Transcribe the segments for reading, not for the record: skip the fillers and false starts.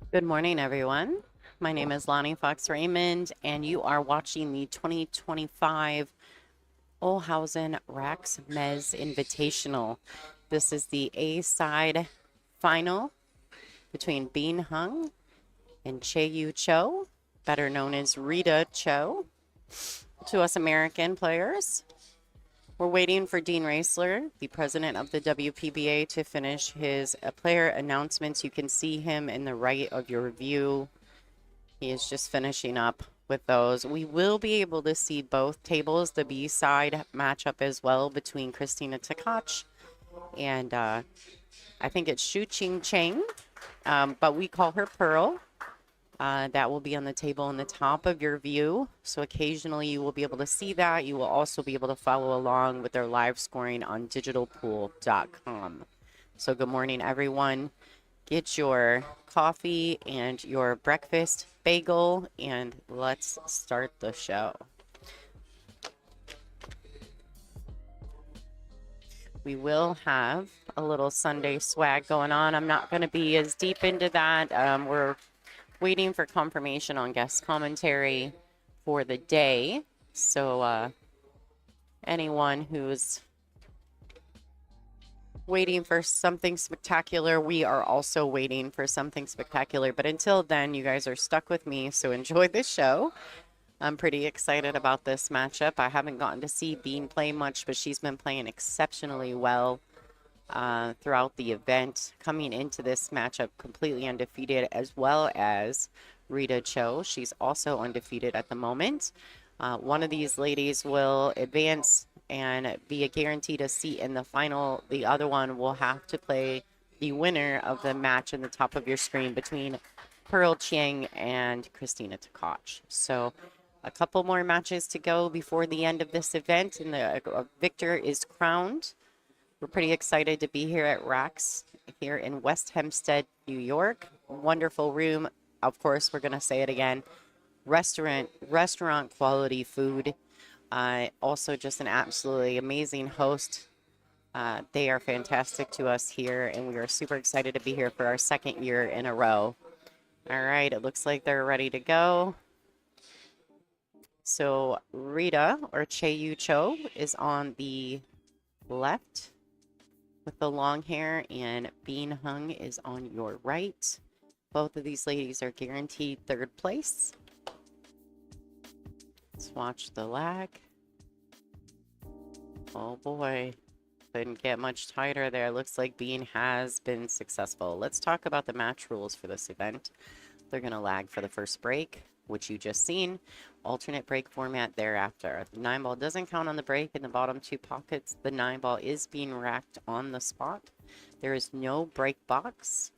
Good morning, everyone. My name is Lonnie Fox Raymond, and you are watching the 2025 Olhausen Raxx Mezz Invitational. This is the A side final between Bean Hung and Chieh-Yu Chou, better known as Rita Chou, to us American players. We're waiting for Dean Raisler, the president of the WPBA, to finish his player announcements. You can see him in the right of your view. He is just finishing up with those. We will be able to see both tables, the B side matchup as well between Christina Tpke and I think it's Shu Ching Cheng, but we call her Pearl. That will be on the table in the top of your view. So occasionally you will be able to see that. You will also be able to follow along with their live scoring on digitalpool.com. So good morning, everyone. Get your coffee and your breakfast bagel, and let's start the show. We will have a little Sunday swag going on. I'm not going to be as deep into that. We're waiting for confirmation on guest commentary for the day. So anyone who's waiting for something spectacular, we are also waiting for something spectacular. But until then, you guys are stuck with me, so enjoy the show. I'm pretty excited about this matchup. I haven't gotten to see Bean play much, but she's been playing exceptionally well throughout the event, coming into this matchup completely undefeated, as well as Rita Chou. She's also undefeated at the moment. One of these ladies will advance and be a guaranteed a seat in the final. The other one will have to play the winner of the match in the top of your screen between Pearl Chiang and Christina Tpke. So a couple more matches to go before the end of this event, and the victor is crowned. We're pretty excited to be here at Raxx here in West Hempstead, New York. Wonderful room. Of course, we're going to say it again. Restaurant quality food. Also just an absolutely amazing host. They are fantastic to us here, and we are super excited to be here for our second year in a row. All right, it looks like they're ready to go. So Rita, or Chieh-Yu Chou, is on the left with the long hair, and Bean Hung is on your right. Both of these ladies are guaranteed third place. Let's watch the lag. Oh boy, couldn't get much tighter there. Looks like Bean has been successful. Let's talk about the match rules for this event. They're going to lag for the first break, which you just seen. Alternate break format thereafter. The 9-ball doesn't count on the break in the bottom two pockets. The 9-ball is being racked on the spot. There is no break box.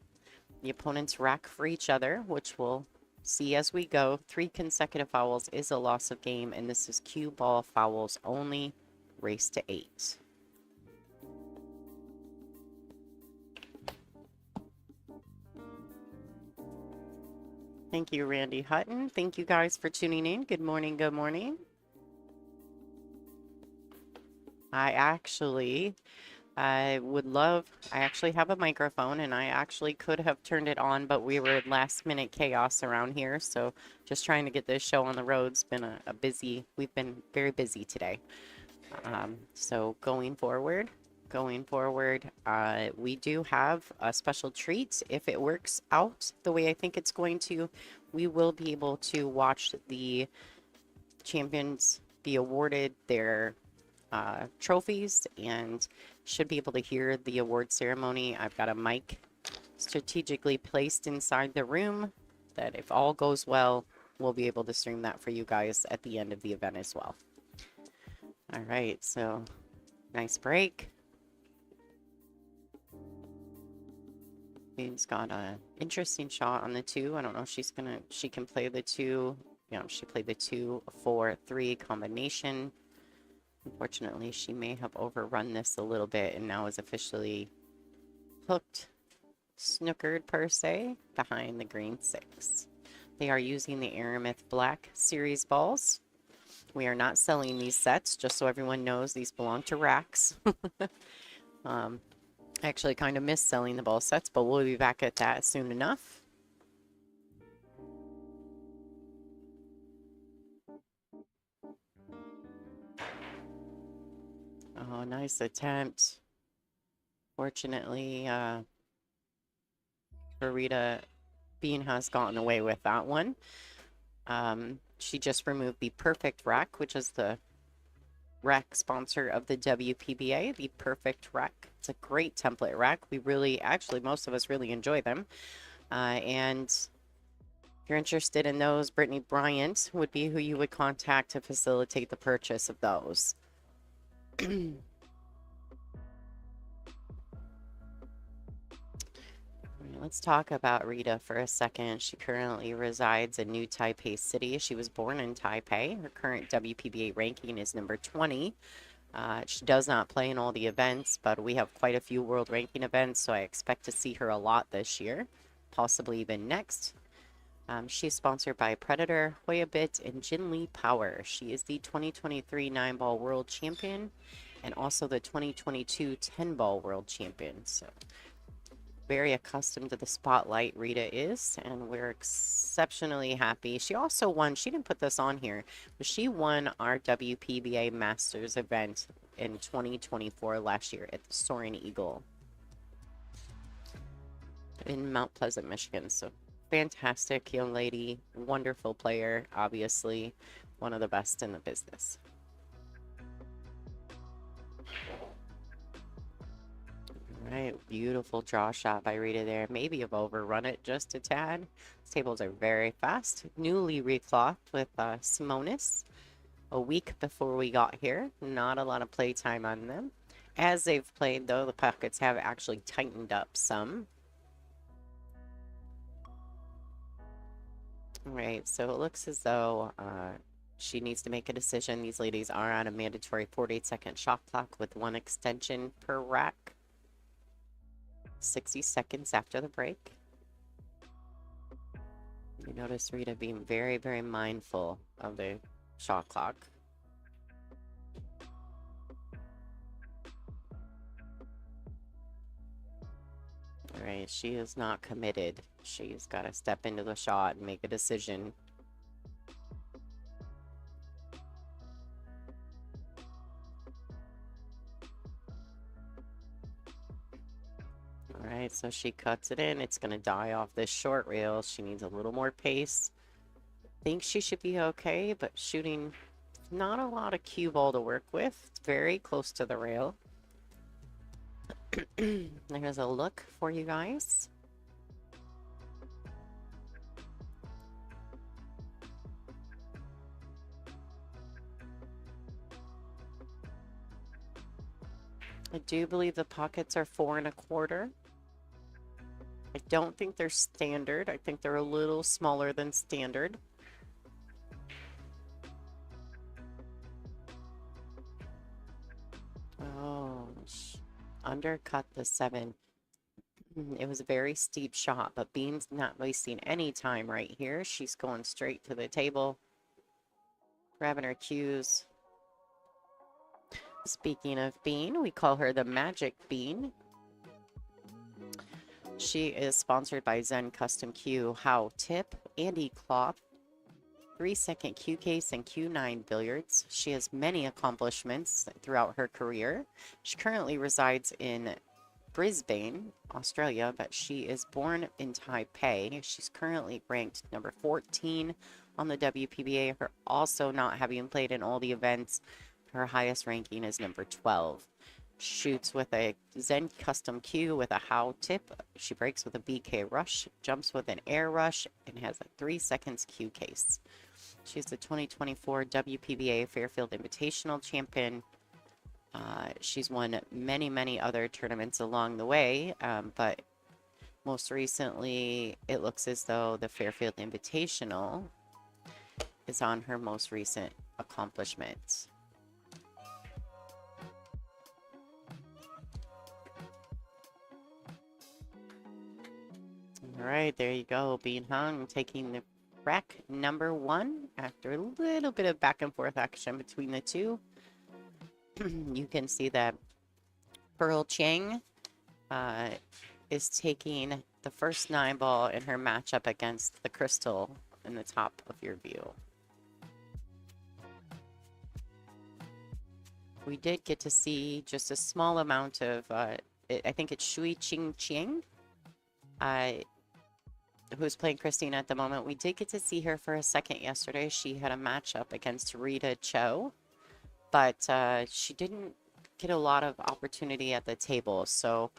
The opponents rack for each other, which we'll see as we go. 3 consecutive fouls is a loss of game, and this is cue ball fouls only. Race to 8. Thank you, Randy Hutton. Thank you guys for tuning in. Good morning, good morning. I actually have a microphone, and I actually could have turned it on, but we were last minute chaos around here. So just trying to get this show on the road. It's been we've been very busy today. So going forward, we do have a special treat. If it works out the way I think it's going to, we will be able to watch the champions be awarded their trophies and should be able to hear the award ceremony. I've got a mic strategically placed inside the room that if all goes well, we'll be able to stream that for you guys at the end of the event as well. All right, so nice break. Bean's got an interesting shot on the 2. I don't know if she can play the 2. Yeah, she played the 2-4-3 combination. Unfortunately, she may have overrun this a little bit and now is officially hooked, snookered per se, behind the green 6. They are using the Aramith Black Series balls. We are not selling these sets, just so everyone knows these belong to Raxx. I actually kind of miss selling the ball sets, but we'll be back at that soon enough. Oh, nice attempt. Fortunately, for Rita, Bean has gotten away with that one. She just removed the Perfect Rack, which is the rack sponsor of the WPBA, the Perfect Rack. It's a great template rack. We really, actually, most of us really enjoy them. And if you're interested in those, Brittany Bryant would be who you would contact to facilitate the purchase of those. Let's talk about Rita for a second. She currently resides in New Taipei City. She was born in Taipei. Her current WPBA ranking is number 20. She does not play in all the events, but we have quite a few world ranking events, so I expect to see her a lot this year, possibly even next. She's sponsored by Predator, Hoyabit, and Jinli Power. She is the 2023 9-ball world champion and also the 2022 10-ball world champion. So very accustomed to the spotlight, Rita is, and we're exceptionally happy. She also won, she didn't put this on here, but she won our WPBA Masters event in 2024 last year at the Soaring Eagle in Mount Pleasant, Michigan. So fantastic young lady, wonderful player, obviously one of the best in the business. Right, beautiful draw shot by Rita there. Maybe have overrun it just a tad. These tables are very fast. Newly reclothed with Simonis a week before we got here. Not a lot of play time on them. As they've played, though, the pockets have actually tightened up some. All right, so it looks as though she needs to make a decision. These ladies are on a mandatory 48-second shot clock with 1 extension per rack. 60 seconds after the break. You notice Rita being very, very mindful of the shot clock. All right, she is not committed. She's got to step into the shot and make a decision. All right, so she cuts it in. It's going to die off this short rail. She needs a little more pace. Thinks she should be okay, but shooting not a lot of cue ball to work with. It's very close to the rail. There's a look for you guys. I do believe the pockets are 4 1/4. I don't think they're standard. I think they're a little smaller than standard. Oh, undercut the 7. It was a very steep shot, but Bean's not wasting any time right here. She's going straight to the table, grabbing her cues. Speaking of Bean, we call her the Magic Bean. She is sponsored by Zen Custom Q, How Tip, Andy Cloth, 3-second Q case, and Q9 billiards. She has many accomplishments throughout her career. She currently resides in Brisbane, Australia, but she is born in Taipei. She's currently ranked number 14 on the WPBA. Her also not having played in all the events, her highest ranking is number 12. Shoots with a Zen Custom Q with a How Tip. She breaks with a BK Rush, jumps with an Air Rush, and has a 3 seconds Q case. She's the 2024 WPBA Fairfield Invitational champion. She's won many, many other tournaments along the way, but most recently, it looks as though the Fairfield Invitational is on her most recent accomplishments. All right, there you go. Bean Hung taking the rack number 1 after a little bit of back and forth action between the two. You can see that Pearl Chang is taking the first 9-ball in her matchup against the Crystal in the top of your view. We did get to see just a small amount of, I think it's Chieh-Yu Chou, who's playing Christina at the moment. We did get to see her for a second yesterday. She had a matchup against Rita Cho, but she didn't get a lot of opportunity at the table. So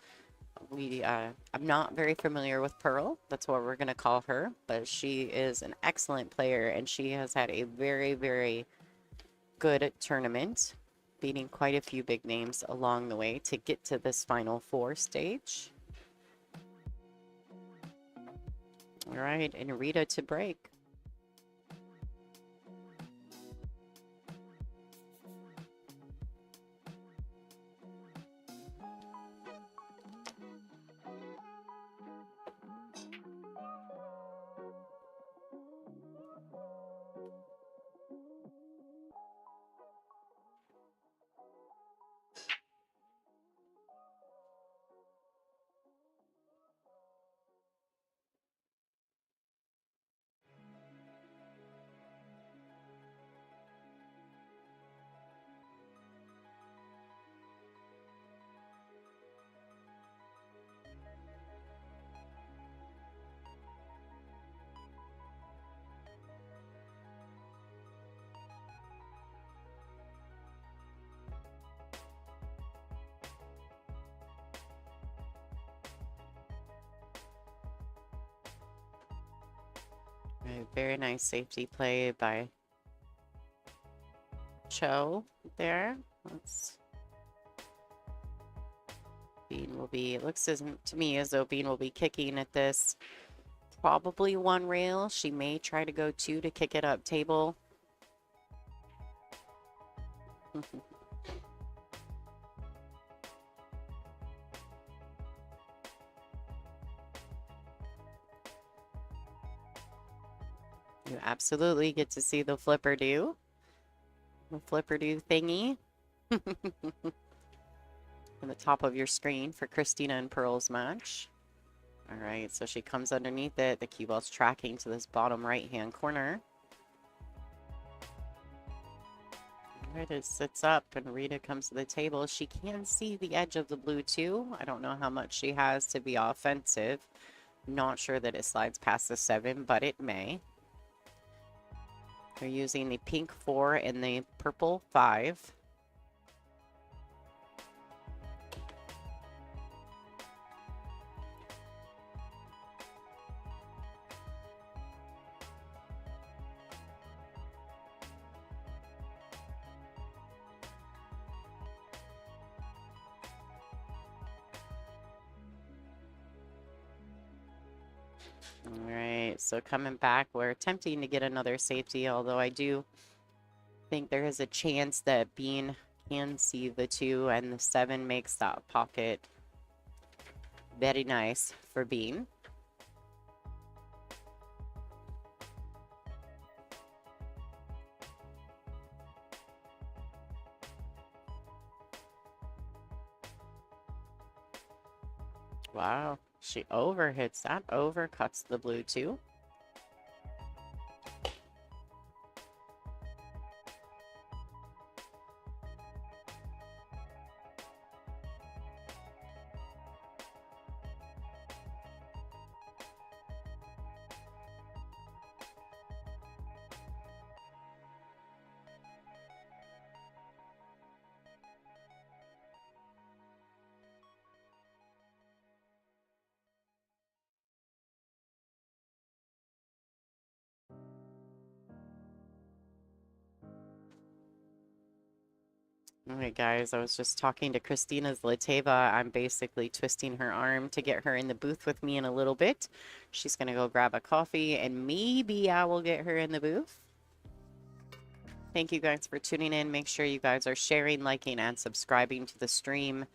I'm not very familiar with Pearl. That's what we're going to call her, but she is an excellent player, and she has had a very, very good tournament, beating quite a few big names along the way to get to this Final Four stage. All right, and Rita to break. A very nice safety play by Cho there. Bean will be, it looks to me as though Bean will be kicking at this probably one rail. She may try to go two to kick it up table. You absolutely get to see the flipper do. The flipper do thingy. On the top of your screen for Christina and Pearl's match. All right, so she comes underneath it. The cue ball's tracking to this bottom right-hand corner. All right, it sits up and Rita comes to the table. She can see the edge of the blue too. I don't know how much she has to be offensive. Not sure that it slides past the 7, but it may. They're using the pink 4 and the purple 5. All right, so coming back, we're attempting to get another safety, although I do think there is a chance that Bean can see the 2 and the 7 makes that pocket very nice for Bean. Wow, she overhits that, overcuts the blue 2. All right, guys, I was just talking to Christina's Lateva. I'm basically twisting her arm to get her in the booth with me in a little bit. She's going to go grab a coffee, and maybe I will get her in the booth. Thank you guys for tuning in. Make sure you guys are sharing, liking, and subscribing to the stream.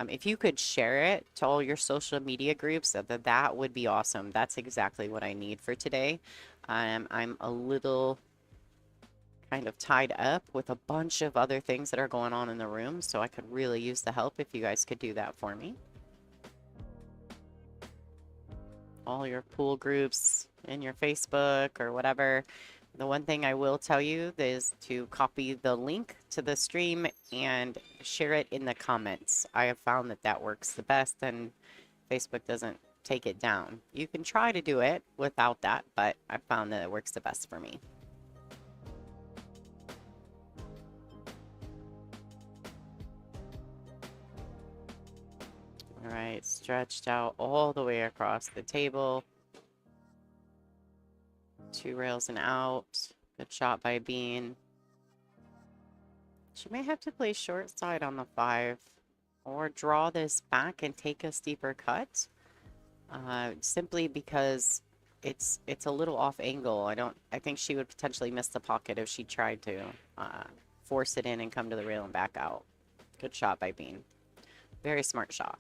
If you could share it to all your social media groups, that would be awesome. That's exactly what I need for today. I'm a little kind of tied up with a bunch of other things that are going on in the room, so I could really use the help if you guys could do that for me. All your pool groups in your Facebook or whatever, The one thing I will tell you is to copy the link to the stream and share it in the comments. I have found that that works the best and Facebook doesn't take it down. You can try to do it without that, but I found that it works the best for me. All right, stretched out all the way across the table. 2 rails and out. Good shot by Bean. She may have to play short side on the 5 or draw this back and take a steeper cut. Simply because it's a little off angle. I think she would potentially miss the pocket if she tried to force it in and come to the rail and back out. Good shot by Bean. Very smart shot.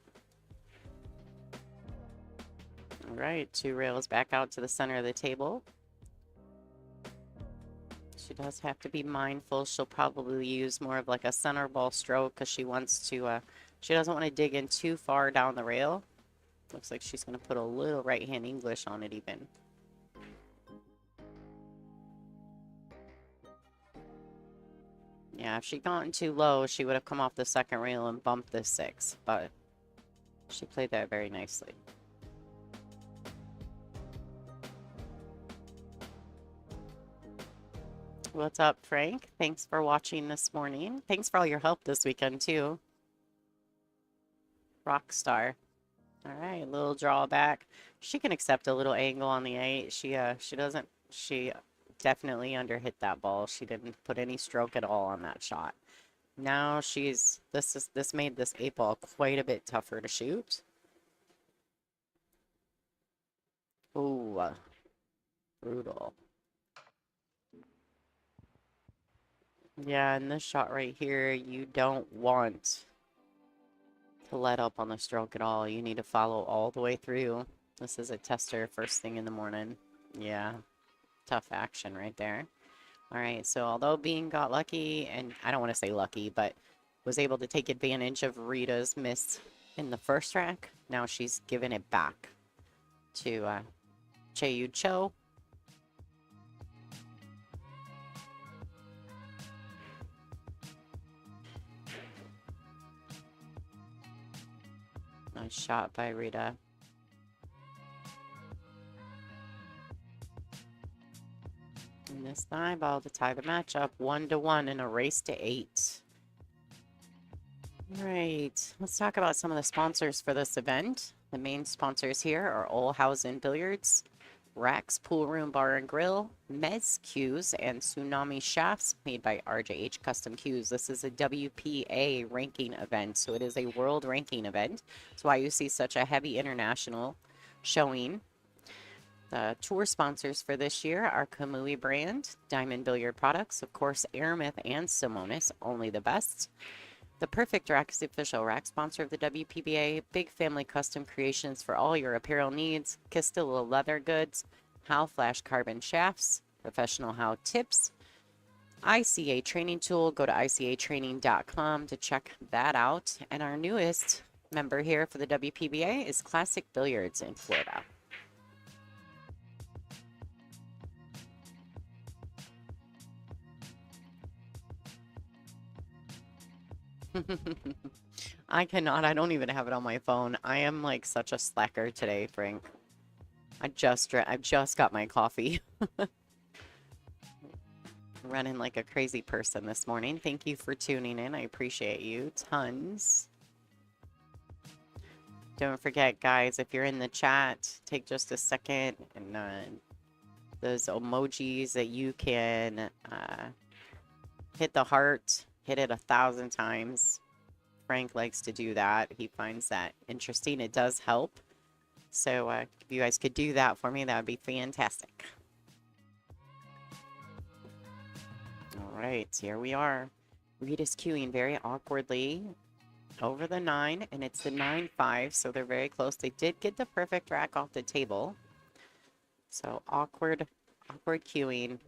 All right, 2 rails back out to the center of the table. She does have to be mindful. She'll probably use more of like a center ball stroke because she wants to, she doesn't want to dig in too far down the rail. Looks like she's going to put a little right-hand English on it even. Yeah, if she'd gotten too low, she would have come off the second rail and bumped the 6, but she played that very nicely. What's up, Frank? Thanks for watching this morning. Thanks for all your help this weekend, too. Rockstar. All right, little drawback. She can accept a little angle on the 8. She definitely underhit that ball. She didn't put any stroke at all on that shot. Now this made this 8 ball quite a bit tougher to shoot. Ooh, brutal. Yeah, and this shot right here, you don't want to let up on the stroke at all. You need to follow all the way through. This is a tester first thing in the morning. Yeah, tough action right there. All right, so although Bean got lucky, and I don't want to say lucky, but was able to take advantage of Rita's miss in the first rack, now she's given it back to Chieh-Yu Chou. Nice shot by Rita. And this thigh ball to tie the match up 1-1 in a race to 8. All right, let's talk about some of the sponsors for this event. The main sponsors here are Olhausen Billiards, Raxx Pool Room Bar and Grill, Mezz Cues, and Tsunami Shafts made by RJH Custom Cues. This is a WPA ranking event, so it is a world ranking event. That's why you see such a heavy international showing. The tour sponsors for this year are Kamui Brand, Diamond Billiard Products, of course, Aramith and Simonis, only the best. The Perfect Rack is the official rack sponsor of the WPBA. Big Family Custom Creations for all your apparel needs. Castilla Leather Goods, How Flash Carbon Shafts, Professional How Tips, ICA Training Tool. Go to icatraining.com to check that out. And our newest member here for the WPBA is Classic Billiards in Florida. I cannot. I don't even have it on my phone. I am like such a slacker today, Frank. I just got my coffee. Running like a crazy person this morning. Thank you for tuning in. I appreciate you tons. Don't forget, guys, if you're in the chat, take just a second and those emojis that you can hit the heart. Hit it 1,000 times. Frank likes to do that. He finds that interesting. It does help. So if you guys could do that for me, that would be fantastic. All right, here we are. Rita's cueing very awkwardly over the 9, and it's the 9-5, so they're very close. They did get the perfect rack off the table. So awkward cueing.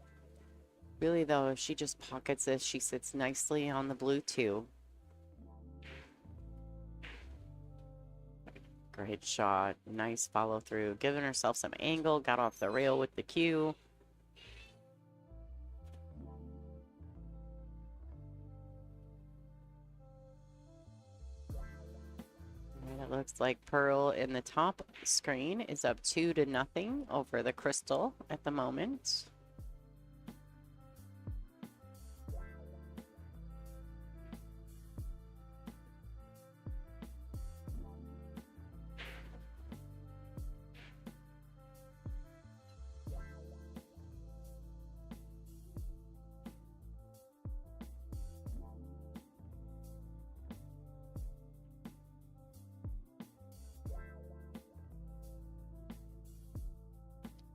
Really, though, if she just pockets this, she sits nicely on the blue, too. Great shot. Nice follow-through. Giving herself some angle. Got off the rail with the cue. It looks like Pearl in the top screen is up 2-0 over the Crystal at the moment.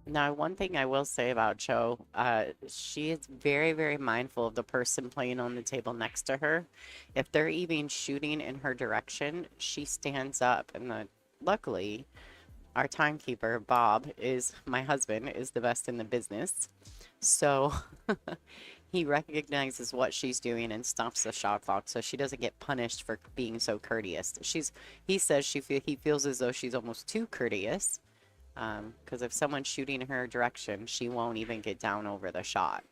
Now, one thing I will say about Cho, she is very, very mindful of the person playing on the table next to her. If they're even shooting in her direction, she stands up. And luckily, our timekeeper, Bob, is my husband, is the best in the business. So he recognizes what she's doing and stops the shot clock so she doesn't get punished for being so courteous. He says he feels as though she's almost too courteous. Because if someone's shooting her direction, she won't even get down over the shot.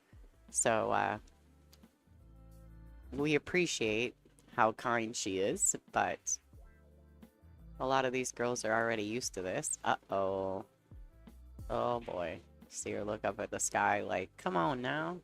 So we appreciate how kind she is, but a lot of these girls are already used to this. Uh-oh. Oh boy. See her look up at the sky like, come on now.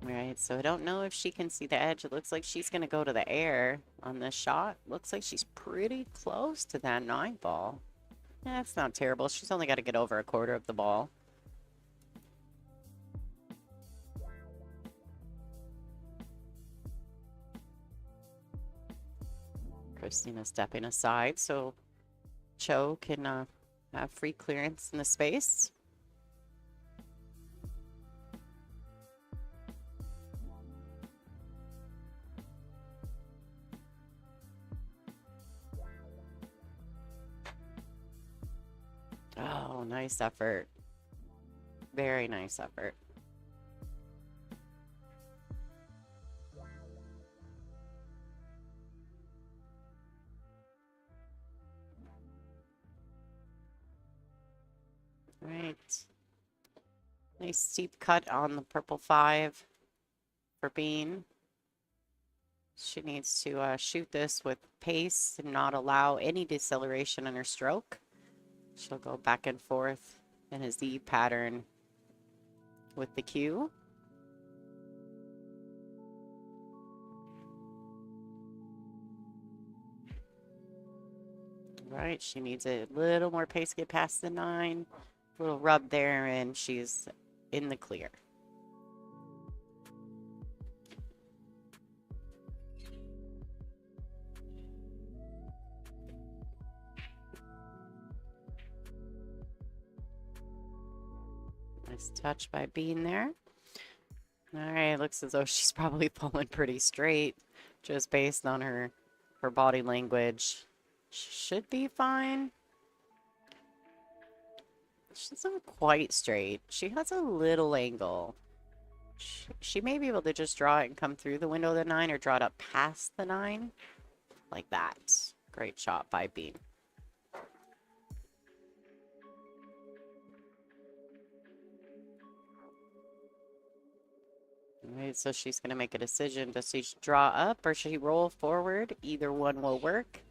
Right, so I don't know if she can see the edge. It looks like she's going to go to the air on this shot. Looks like she's pretty close to that 9 ball. That's not terrible. She's only got to get over a quarter of the ball. Christina stepping aside so Cho can have free clearance in the space. Oh, nice effort. Very nice effort. Right. Nice steep cut on the purple 5 for Bean. She needs to shoot this with pace and not allow any deceleration in her stroke. She'll go back and forth in a Z pattern with the cue. Right, she needs a little more pace to get past the 9. A little rub there, and she's in the clear. Nice touch by Bean there. All right, looks as though she's probably fallen pretty straight just based on her body language. She should be fine. She's not quite straight. She has a little angle. She may be able to just draw it and come through the window of the 9 or draw it up past the 9. Like that. Great shot by Bean. Alright, so she's going to make a decision. Does she draw up or should she roll forward? Either one will work.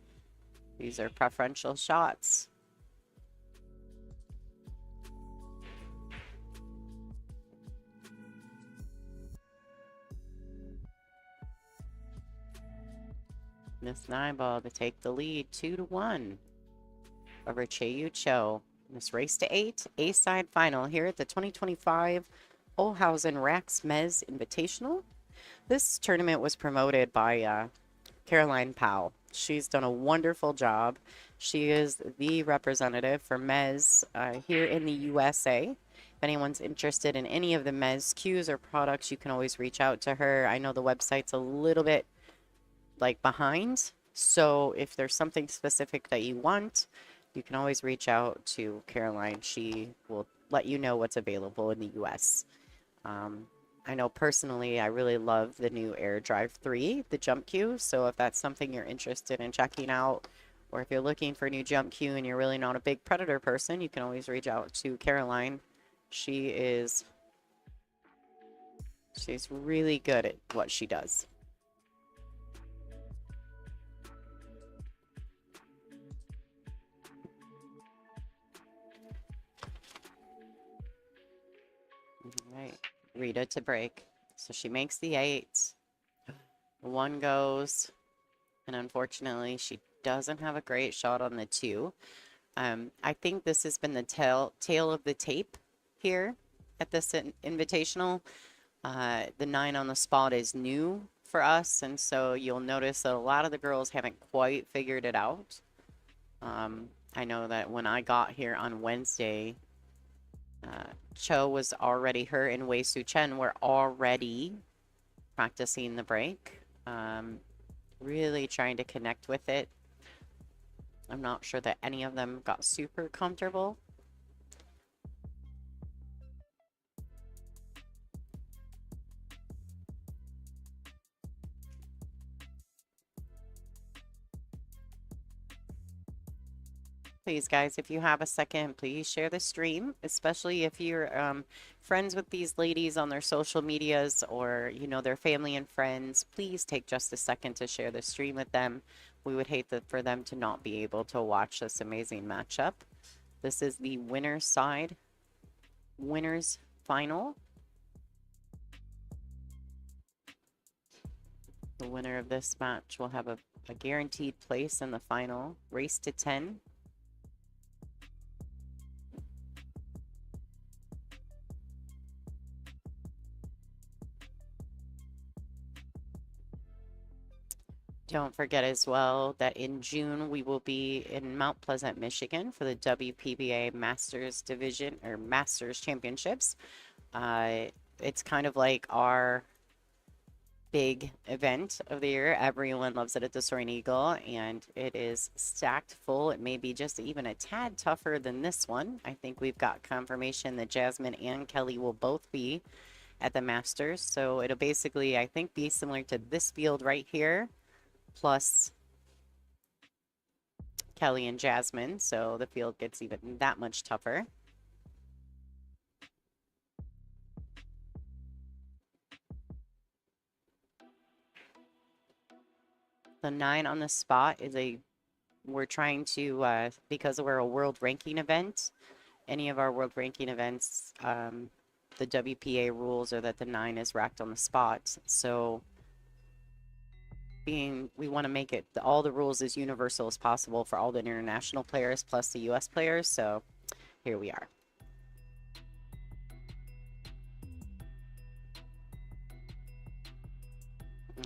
These are preferential shots. This 9 ball to take the lead 2-1 over Chieh-Yu Chou. This race to 8, A-side final here at the 2025 Olhausen Raxx Mezz Invitational. This tournament was promoted by Caroline Powell. She's done a wonderful job. She is the representative for Mezz here in the USA. If anyone's interested in any of the Mezz cues or products, you can always reach out to her. I know the website's a little bit like behind, so if there's something specific that you want, you can always reach out to Caroline. She will let you know what's available in the US. I know personally, I really love the new Air Drive 3, the jump cue. So if that's something you're interested in checking out, or if you're looking for a new jump cue and you're really not a big Predator person, you can always reach out to Caroline. She's really good at what she does. All right, Rita to break. So she makes the 8. 1 goes, and unfortunately, she doesn't have a great shot on the 2. I think this has been the tail of the tape here at this invitational. The 9 on the spot is new for us, and so you'll notice that a lot of the girls haven't quite figured it out. I know that when I got here on Wednesday, Chou was already, her and Wei Su Chen were already practicing the break, really trying to connect with it. I'm not sure that any of them got super comfortable. Please, guys, if you have a second, please share the stream, especially if you're friends with these ladies on their social medias or, you know, their family and friends. Please take just a second to share the stream with them. We would hate for them to not be able to watch this amazing matchup. This is the winner's side, winner's final. The winner of this match will have a guaranteed place in the final, race to 10. Don't forget as well that in June we will be in Mount Pleasant, Michigan for the WPBA Masters Division or Masters Championships. It's kind of like our big event of the year. Everyone loves it at the Soaring Eagle, and it is stacked full. It may be just even a tad tougher than this one. I think we've got confirmation that Jasmine and Kelly will both be at the Masters. So it'll basically, I think, be similar to this field right here, plus Kelly and Jasmine, so the field gets even that much tougher. The 9 on the spot is we're trying to, because we're a world ranking event, any of our world ranking events, the WPA rules are that the 9 is racked on the spot. So we want to make it all the rules as universal as possible for all the international players plus the US players. So here we are.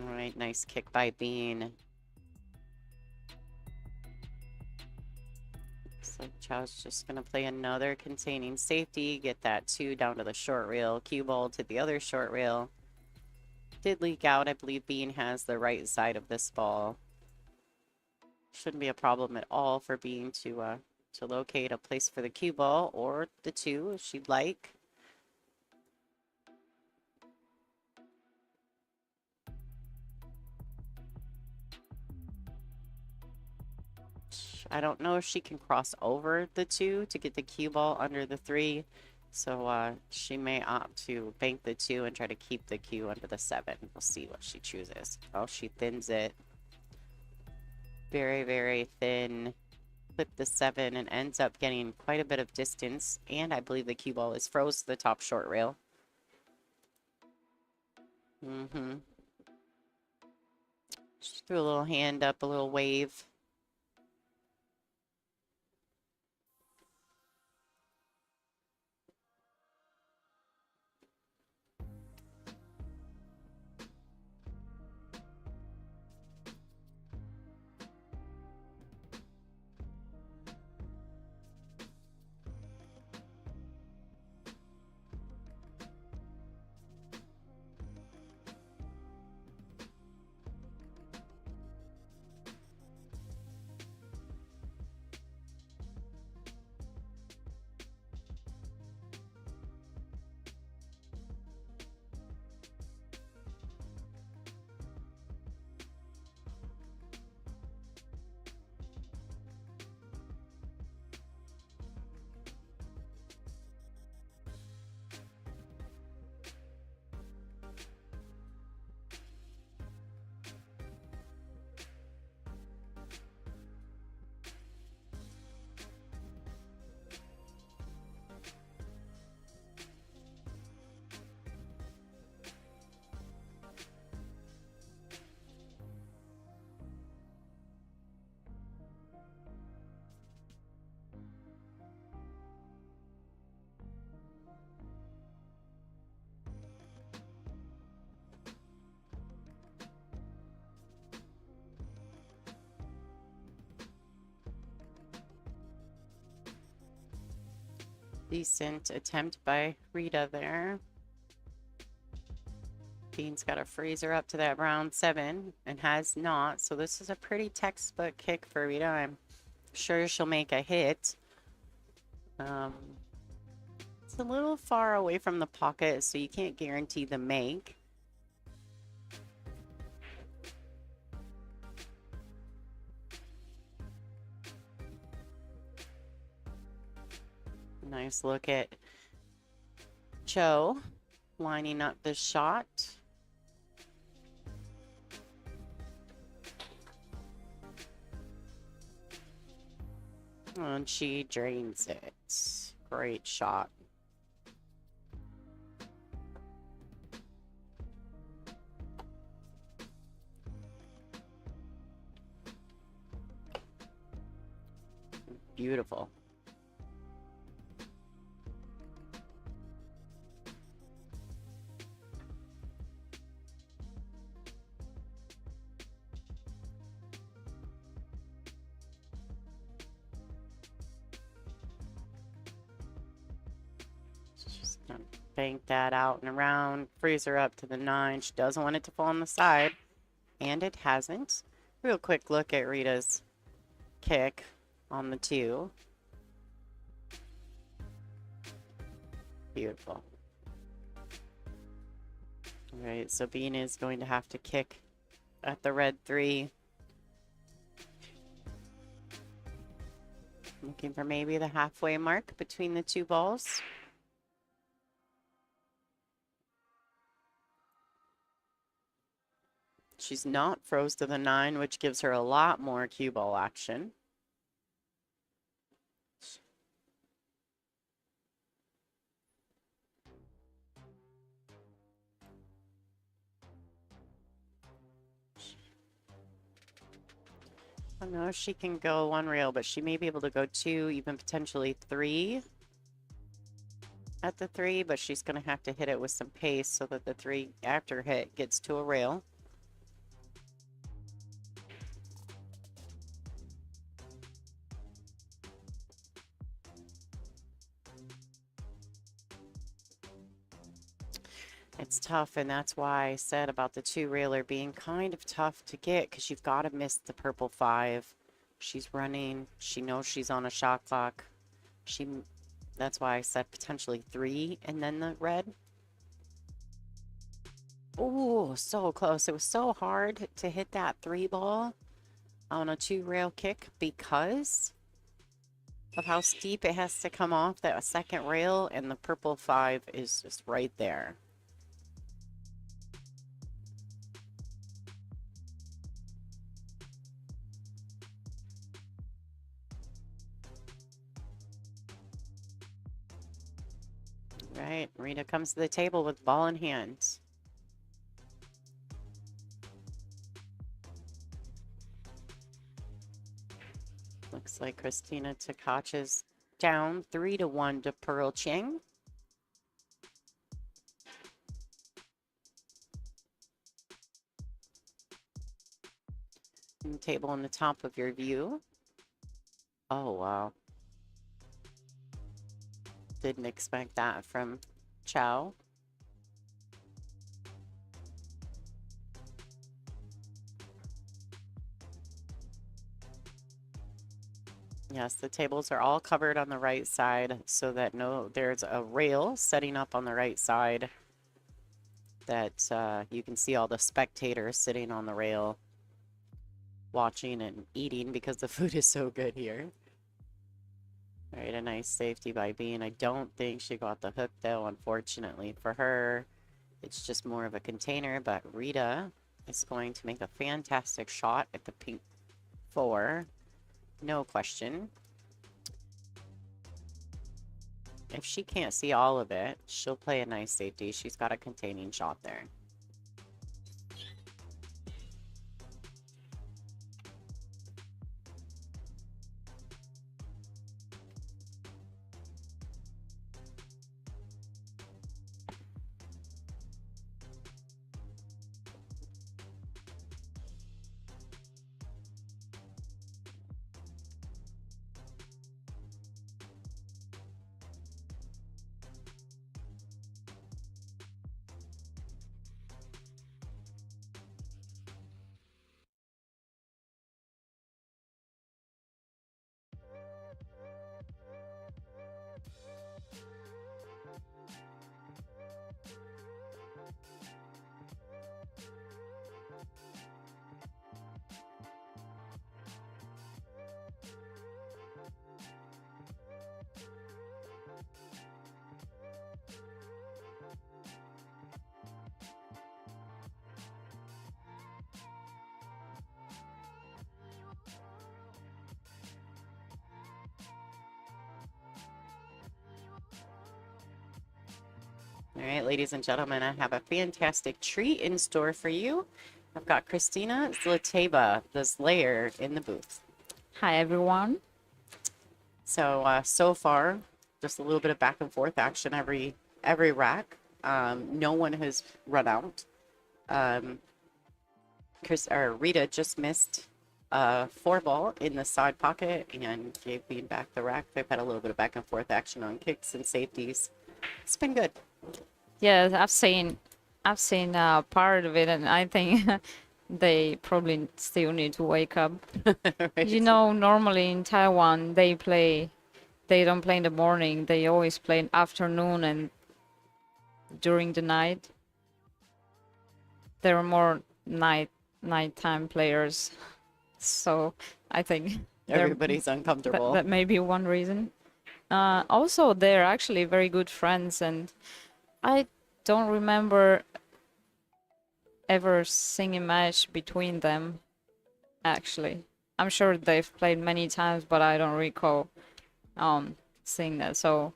All right, nice kick by Bean. Looks like Chow's just gonna play another containing safety, get that 2 down to the short rail, cue ball to the other short rail. Did leak out. I believe Bean has the right side of this ball. Shouldn't be a problem at all for Bean to locate a place for the cue ball or the 2 if she'd like. I don't know if she can cross over the 2 to get the cue ball under the 3. So she may opt to bank the 2 and try to keep the cue under the 7. We'll see what she chooses. Oh, she thins it. Very, very thin. Clip the 7 and ends up getting quite a bit of distance. And I believe the cue ball is froze to the top short rail. She threw a little hand up, a little wave. Decent attempt by Rita there. Bean's got a freezer up to that round 7 and has not. So this is a pretty textbook kick for Rita. I'm sure she'll make a hit. It's a little far away from the pocket, so you can't guarantee the make. Nice look at Chou lining up the shot. And she drains it. Great shot. Beautiful. Just gonna bank that out and around, freeze her up to the 9. She doesn't want it to fall on the side, and it hasn't. Real quick look at Rita's kick on the 2. Beautiful. All right, so Bean is going to have to kick at the red 3. Looking for maybe the halfway mark between the 2 balls. She's not froze to the 9, which gives her a lot more cue ball action. I don't know if she can go 1 rail, but she may be able to go 2, even potentially 3 at the 3, but she's going to have to hit it with some pace so that the 3 after hit gets to a rail. It's tough, and that's why I said about the 2 railer being kind of tough to get, because you've got to miss the purple 5. She's running. She knows she's on a shot clock. That's why I said potentially 3 and then the red. Oh, so close. It was so hard to hit that 3 ball on a 2 rail kick because of how steep it has to come off that second rail, and the purple 5 is just right there. Right, Rita comes to the table with ball in hand. Looks like Christina Tkacz's down 3-1 to Pearl Ching. And table on the top of your view. Oh, wow. Didn't expect that from Chou. Yes, the tables are all covered on the right side so that there's a rail setting up on the right side that you can see all the spectators sitting on the rail watching and eating because the food is so good here. All right, a nice safety by Bean. I don't think she got the hook, though, unfortunately for her. It's just more of a container, but Rita is going to make a fantastic shot at the pink 4. No question. If she can't see all of it, she'll play a nice safety. She's got a containing shot there. All right, ladies and gentlemen, I have a fantastic treat in store for you. I've got Christina Zlateva, the Slayer, in the booth. Hi, everyone. So far, just a little bit of back and forth action every rack. No one has run out. Rita just missed a 4-ball in the side pocket and gave Bean back the rack. They've had a little bit of back and forth action on kicks and safeties. It's been good. Yes, I've seen part of it, and I think they probably still need to wake up. Right? You know, normally in Taiwan, they don't play in the morning. They always play in afternoon and during the night. There are more nighttime players, so I think Everybody's uncomfortable. that may be one reason. Also, they're actually very good friends, and I don't remember ever seeing a match between them, actually. I'm sure they've played many times, but I don't recall seeing that. So,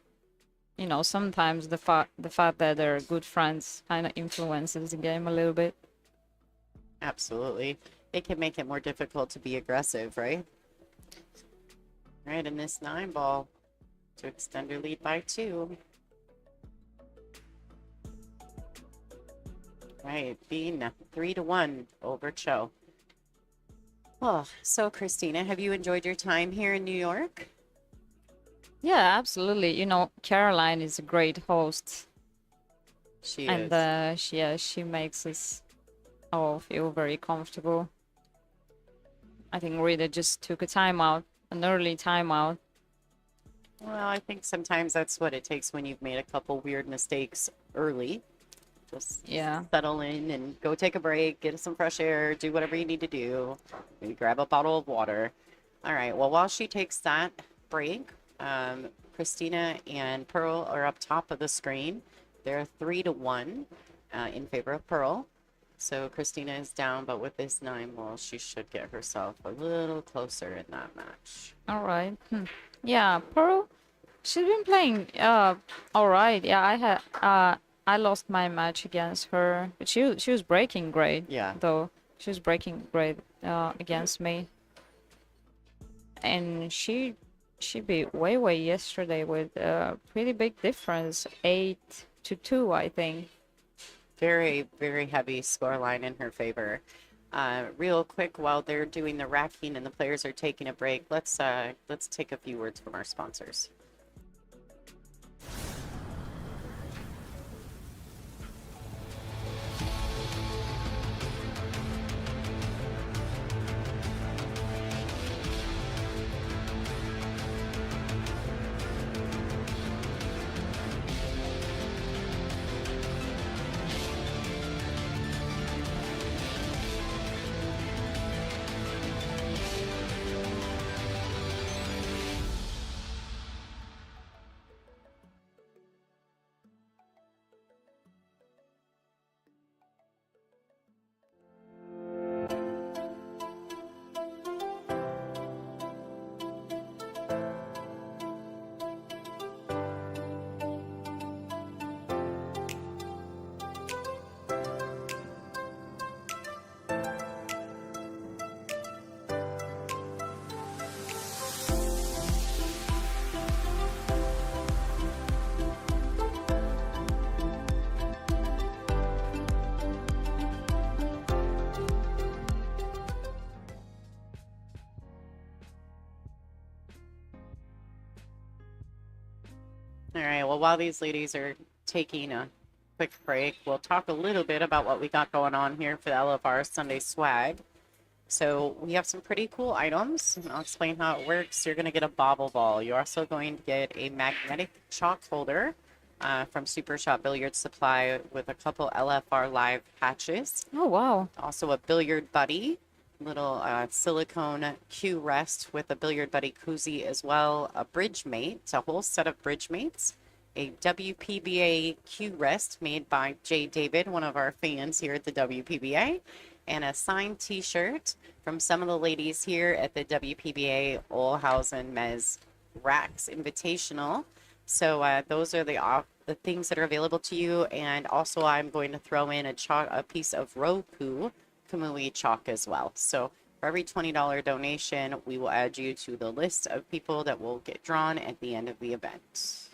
you know, sometimes the fact that they're good friends kind of influences the game a little bit. Absolutely. It can make it more difficult to be aggressive, right? Right, in this 9-ball to extend your lead by 2. Right, Bean 3-1 over Chou. Oh, so Christina, have you enjoyed your time here in New York? Yeah, absolutely. You know, Caroline is a great host, She and is. she makes us all feel very comfortable. I think Rita just took a timeout, an early timeout. Well, I think sometimes that's what it takes when you've made a couple weird mistakes early. Just Yeah. settle in and go take a break, get some fresh air, do whatever you need to do. Maybe grab a bottle of water. All right. Well, while she takes that break, Christina and Pearl are up top of the screen. They're 3-1 in favor of Pearl. So Christina is down, but with this 9-ball, she should get herself a little closer in that match. All right. Yeah, Pearl, she's been playing all right. Yeah, I lost my match against her, but she was breaking great. Yeah. Though she was breaking great against me, and she beat Wei yesterday with a pretty big difference, 8-2, I think. Very, very heavy scoreline in her favor. Real quick, while they're doing the racking and the players are taking a break, let's take a few words from our sponsors. All right, well, while these ladies are taking a quick break, we'll talk a little bit about what we got going on here for the LFR Sunday swag. So we have some pretty cool items, and I'll explain how it works. You're going to get a bobble ball. You're also going to get a magnetic chalk holder from Super Shot Billiards Supply with a couple LFR Live patches. Oh, wow. Also a Billiard Buddy, little silicone cue rest with a Billiard Buddy koozie as well. A bridge mate, a whole set of bridge mates. A WPBA cue rest made by Jay David, one of our fans here at the WPBA. And a signed t-shirt from some of the ladies here at the WPBA Olhausen Mezz Raxx Invitational. So those are the things that are available to you. And also I'm going to throw in a piece of Roku Kamui chalk as well. So for every $20 donation, we will add you to the list of people that will get drawn at the end of the event.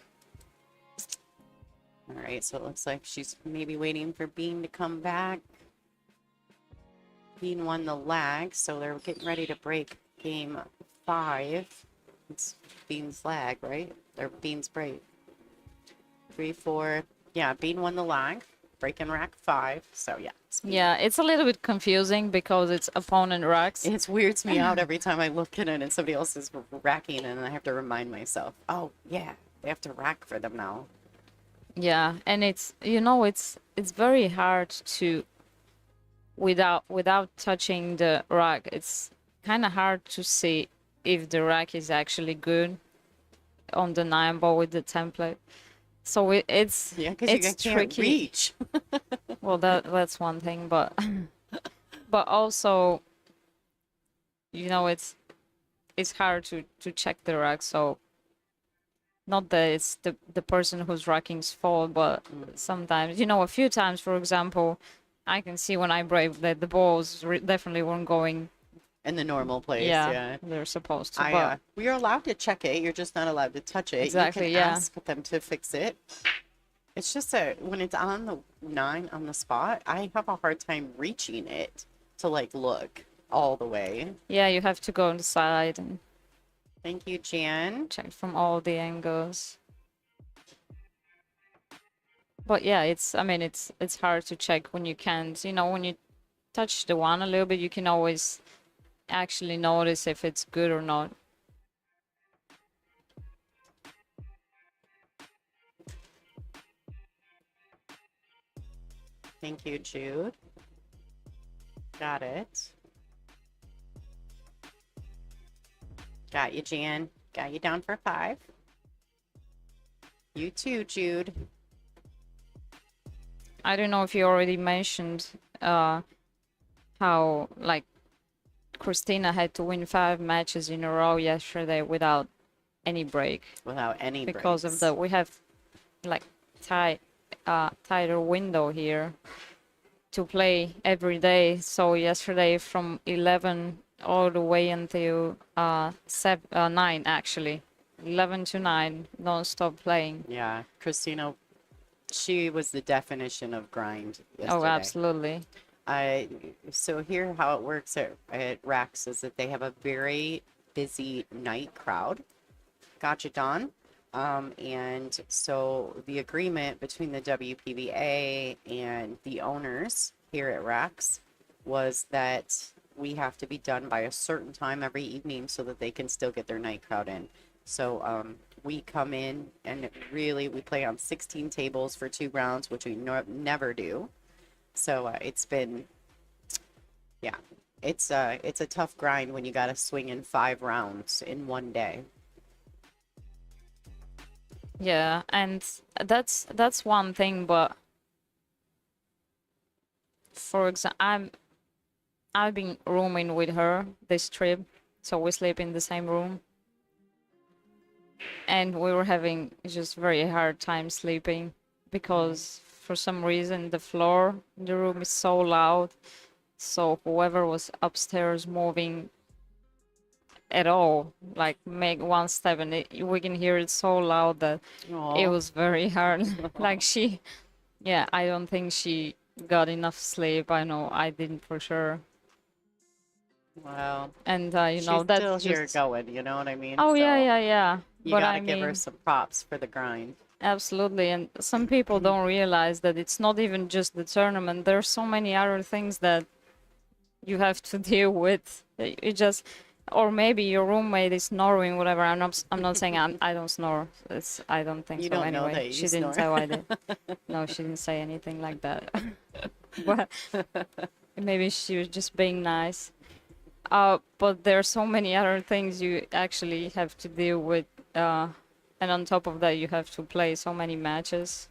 All right, so it looks like she's maybe waiting for Bean to come back. Bean won the lag, so they're getting ready to break game 5. It's Bean's lag, right? Or Bean's break. 3, 4. Yeah, Bean won the lag. Breaking rack 5. So yeah. Yeah, it's a little bit confusing because it's opponent Raxx. It weirds me out every time I look at it and somebody else is racking, and I have to remind myself, oh yeah, they have to rack for them now. Yeah, and it's, you know, it's very hard to without touching the rack. It's kind of hard to see if the rack is actually good on the 9 ball with the template. So it's Yeah, because you can't tricky. reach. Well, that's one thing, but but also, you know, it's hard to check the rack. So not that it's the person who's racking's fault, but sometimes, you know, a few times, for example, I can see when I break that the balls definitely weren't going in the normal place. Yeah, they're supposed to. We are allowed to check it. You're just not allowed to touch it. Exactly. You can ask them to fix it. It's just that when it's on the 9 on the spot, I have a hard time reaching it to like look all the way. Yeah, you have to go on the side and. Thank you, Jan. Check from all the angles. But yeah, I mean, it's hard to check when you can't, you know, when you touch the one a little bit, you can always actually notice if it's good or not. Thank you, Jude. Got it. Got you, Jan. Got you down for 5. You too, Jude. I don't know if you already mentioned how, like, Christina had to win 5 matches in a row yesterday without any break. Without any breaks. Because of we have, like, tighter window here to play every day. So yesterday from 11 all the way until 9, actually. 11 to 9, non-stop playing. Yeah, Christina, she was the definition of grind yesterday. Oh, absolutely. So here how it works at Raxx is that they have a very busy night crowd. Gotcha, Don. And so the agreement between the WPBA and the owners here at Raxx was that we have to be done by a certain time every evening so that they can still get their night crowd in. So we come in and really we play on 16 tables for 2 rounds, which we never do. So it's been, yeah, it's a tough grind when you got to swing in 5 rounds in one day. Yeah, and that's one thing, but for example, I've been rooming with her this trip, so we sleep in the same room. And we were having just very hard time sleeping because for some reason the floor in the room is so loud. So whoever was upstairs moving at all, like make one step, and we can hear it so loud that it was very hard. Like I don't think she got enough sleep. I know I didn't for sure. Wow. And you know, that's still just here going, you know what I mean? Oh, So yeah. you But gotta give her some props for the grind. Absolutely, and some people don't realize that it's not even just the tournament. There's so many other things that you have to deal with. You just, or maybe your roommate is snoring, whatever. I'm not saying I don't snore. I don't think You so. don't Anyway, know that you she snore. didn't say I did. No, she didn't say anything like that. But maybe she was just being nice. But there are so many other things you actually have to deal with, and on top of that, you have to play so many matches.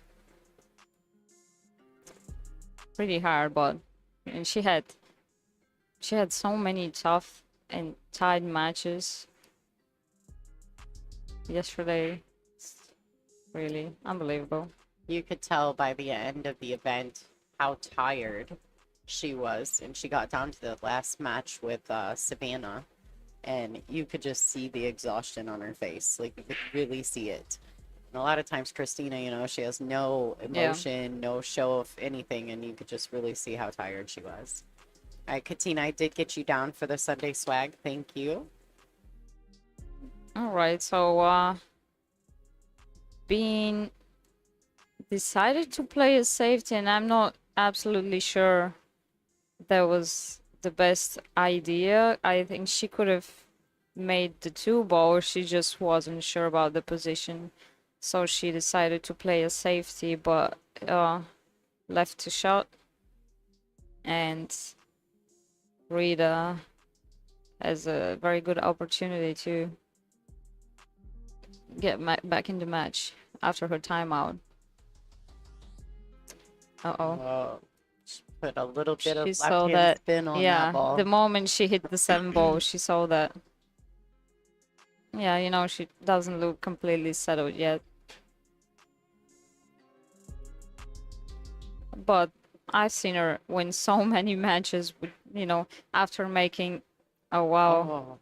Pretty hard, but and she had so many tough and tight matches yesterday. Really unbelievable. You could tell by the end of the event how tired she was, and she got down to the last match with Savannah, and you could just see the exhaustion on her face. Like, you could really see it. And a lot of times, Christina, she has no Yeah. emotion, no show of anything, and you could just really see how tired she was. All right, Katina, I did get you down for the Sunday swag. Thank you. All right. So, being decided to play a safety, and I'm not absolutely sure that was the best idea. I think she could have made the 2-ball. She just wasn't sure about the position, so she decided to play a safety, but left to shot. And Rita has a very good opportunity to get back in the match after her timeout. Uh-oh. Whoa. She put a little bit of She saw left-hand that. spin on that Yeah, ball. the moment she hit the 7-ball, she saw that. Yeah, she doesn't look completely settled yet. But I've seen her win so many matches with, after making. Oh wow. Oh,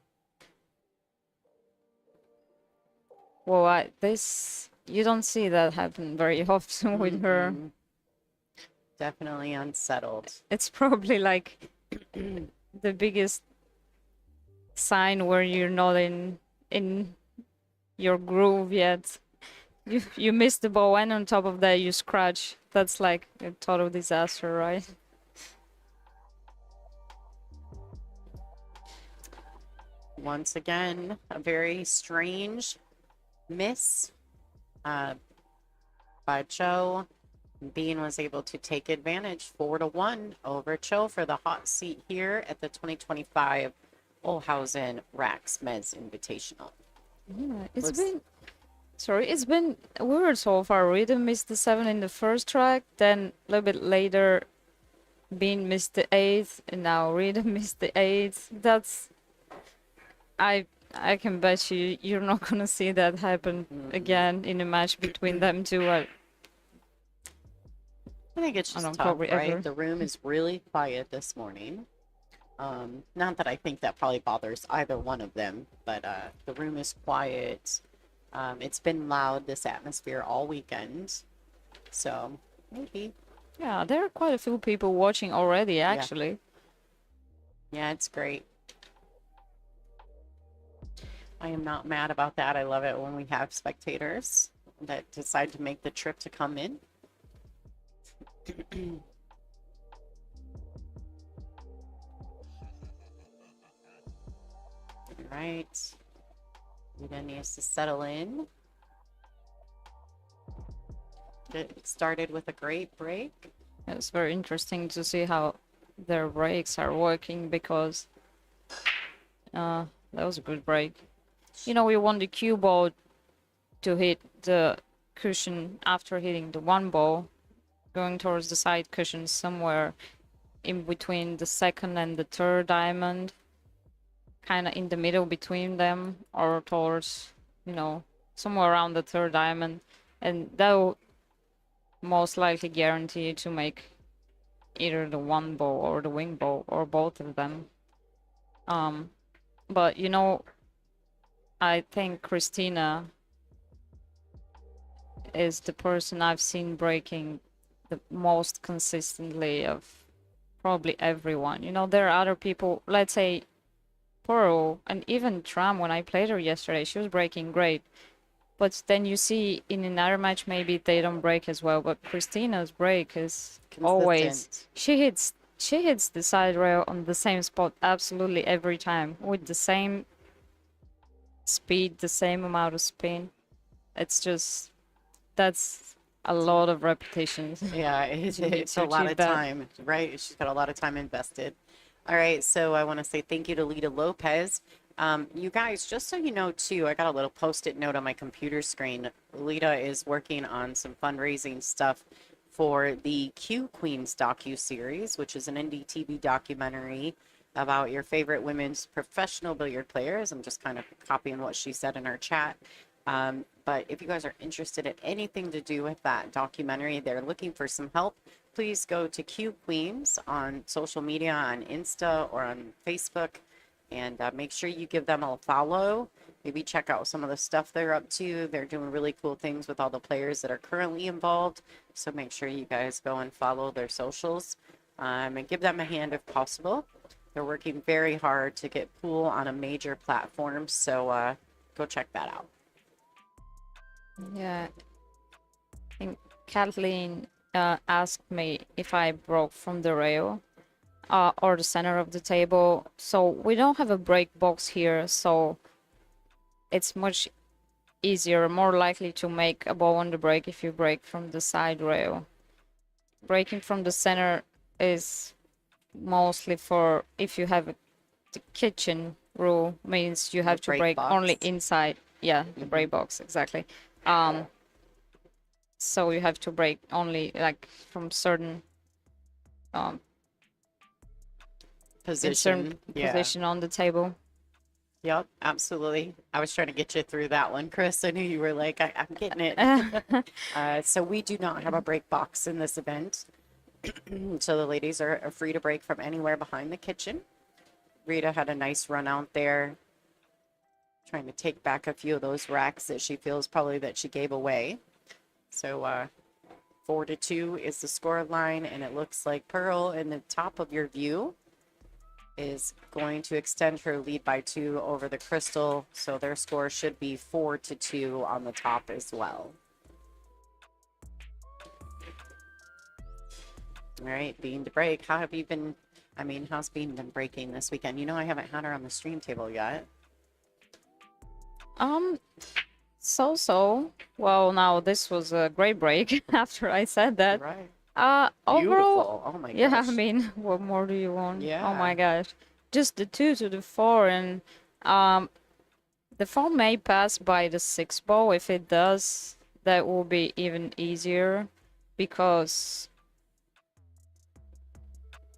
Well, you don't see that happen very often with her. mhm. Definitely unsettled. It's probably like the biggest sign where you're not in your groove yet. You miss the ball, and on top of that you scratch. That's like a total disaster, right? Once again, a very strange miss by Chou. Bean was able to take advantage 4-1 over Chou for the hot seat here at the 2025 Olhausen Raxx Mezz Invitational. Yeah, it's Was- been it's been weird so far. Rita missed the 7 in the first track, then a little bit later Bean missed the 8th, and now Rita missed the 8th. That's I can bet you're not gonna see that happen again in a match between them two. I think it's I just don't tough, probably right? ever. The room is really quiet this morning. Not that I think that probably bothers either one of them, but the room is quiet. It's been loud, this atmosphere, all weekend. So maybe. Yeah, there are quite a few people watching already, actually. Yeah, it's great. I am not mad about that. I love it when we have spectators that decide to make the trip to come in. All right. Rita needs to settle in. Get started with a great break. It's very interesting to see how their brakes are working, because that was a good break. We want the cue ball to hit the cushion after hitting the 1 ball, going towards the side cushion somewhere in between the 2nd and the 3rd diamond, kind of in the middle between them, or towards, somewhere around the 3rd diamond, and that will most likely guarantee you to make either the 1 ball or the wing ball or both of them. But I think Christina is the person I've seen breaking the most consistently of probably everyone. There are other people, let's say Pearl and even Tram. When I played her yesterday, she was breaking great. But then you see in another match, maybe they don't break as well. But Christina's break is always, Consistent. she hits the side rail on the same spot absolutely every time, with the same speed, the same amount of spin. It's just, that's a lot of repetitions. Yeah, it's a lot of time, right? She's got a lot of time invested. All right, so I want to say thank you to Lita Lopez. You guys, just so you know, too, I got a little post-it note on my computer screen. Lita is working on some fundraising stuff for the Q Queens docu-series, which is an indie TV documentary about your favorite women's professional billiard players. I'm just kind of copying what she said in our chat. But if you guys are interested in anything to do with that documentary, they're looking for some help, please go to Q Queens on social media, on Insta or on Facebook, and make sure you give them a follow. Maybe check out some of the stuff they're up to. They're doing really cool things with all the players that are currently involved. So make sure you guys go and follow their socials, and give them a hand if possible. They're working very hard to get pool on a major platform. So go check that out. Yeah. I think Kathleen asked me if I broke from the rail or the center of the table. So we don't have a break box here, so it's much easier, more likely to make a ball on the break if you break from the side rail. Breaking from the center is mostly for if you have the kitchen rule, means you have to break only inside. Yeah, the break box, exactly. So you have to break only like from certain Position. position on the table. Yep, absolutely. I was trying to get you through that one, Chris. I knew you were like, I'm getting it. So we do not have a break box in this event. So the ladies are free to break from anywhere behind the kitchen. Rita had a nice run out there, trying to take back a few of those racks that she feels probably that she gave away. So 4-2 is the score line, and it looks like Pearl in the top of your view is going to extend her lead by 2 over the Crystal. So their score should be 4-2 on the top as well. All right, Bean to break. How have you been? I mean, how's Bean been breaking this weekend? You know, I haven't had her on the stream table yet. So. Well, now this was a great break after I said that. Right. Overall, oh my gosh. yeah, I mean, what more do you want? Yeah. Oh my gosh. Just the 2 to the 4, and the 4 may pass by the 6 ball. If it does, that will be even easier because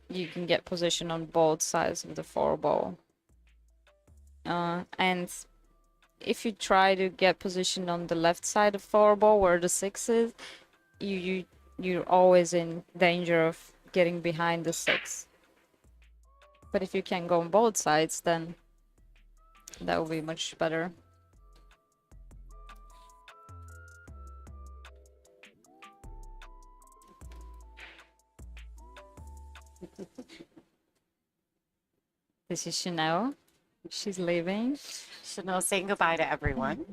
you can get position on both sides of the 4 ball. And if you try to get position on the left side of 4 ball where the 6 is, you're always in danger of getting behind the 6. But if you can go on both sides, then that will be much better. This is Chanel. She's leaving. Chanel saying goodbye to everyone.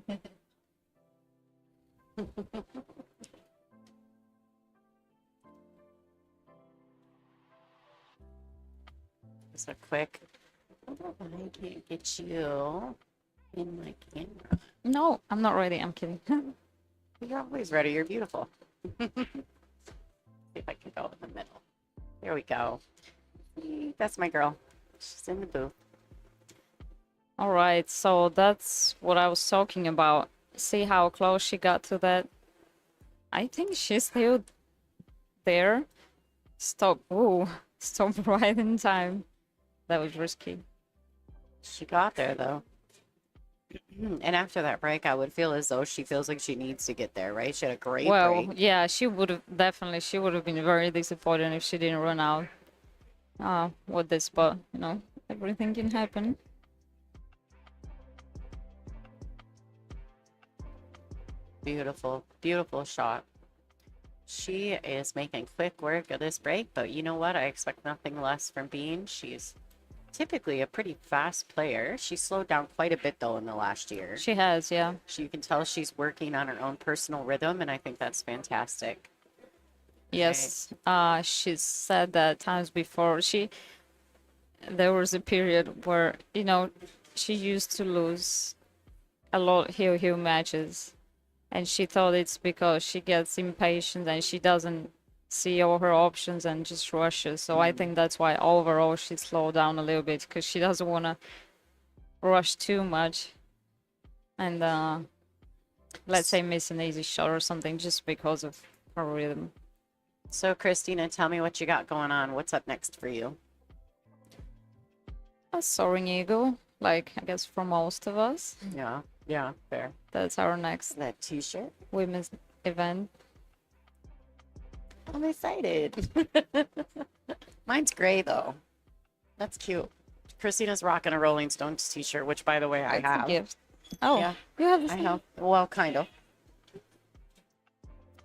Just a quick, I can't get you in my camera. No, I'm not ready. I'm kidding. You're always ready. You're beautiful. See if I can go in the middle. There we go. That's my girl. She's in the booth. All right, so that's what I was talking about. See how close she got to that? I think she's still there. Stop. Ooh, stop right in time. That was risky. She got there, though. And after that break, I would feel as though she feels like she needs to get there, right? She had a great break. Yeah, she would have been very disappointed if she didn't run out with this, but, you know, everything can happen. Beautiful, beautiful shot. She is making quick work of this break, but you know what? I expect nothing less from Bean. She's typically a pretty fast player. She slowed down quite a bit, though, in the last year. She has, yeah. You can tell she's working on her own personal rhythm, and I think that's fantastic. Yes, she's said that times before. There was a period where, you know, she used to lose a lot heel matches. And she thought it's because she gets impatient and she doesn't see all her options and just rushes. So I think that's why overall she slowed down a little bit, because she doesn't want to rush too much and let's say miss an easy shot or something just because of her rhythm. So Christina, tell me what you got going on. What's up next for you? A soaring eagle, like I guess for most of us. Yeah. Yeah, fair. That's our next That t-shirt. women's event. I'm excited. Mine's gray though. That's cute. Christina's rocking a Rolling Stones t-shirt, which by the way I It's a have. gift. Oh, Yeah, you have the I same? have. Well, kind of.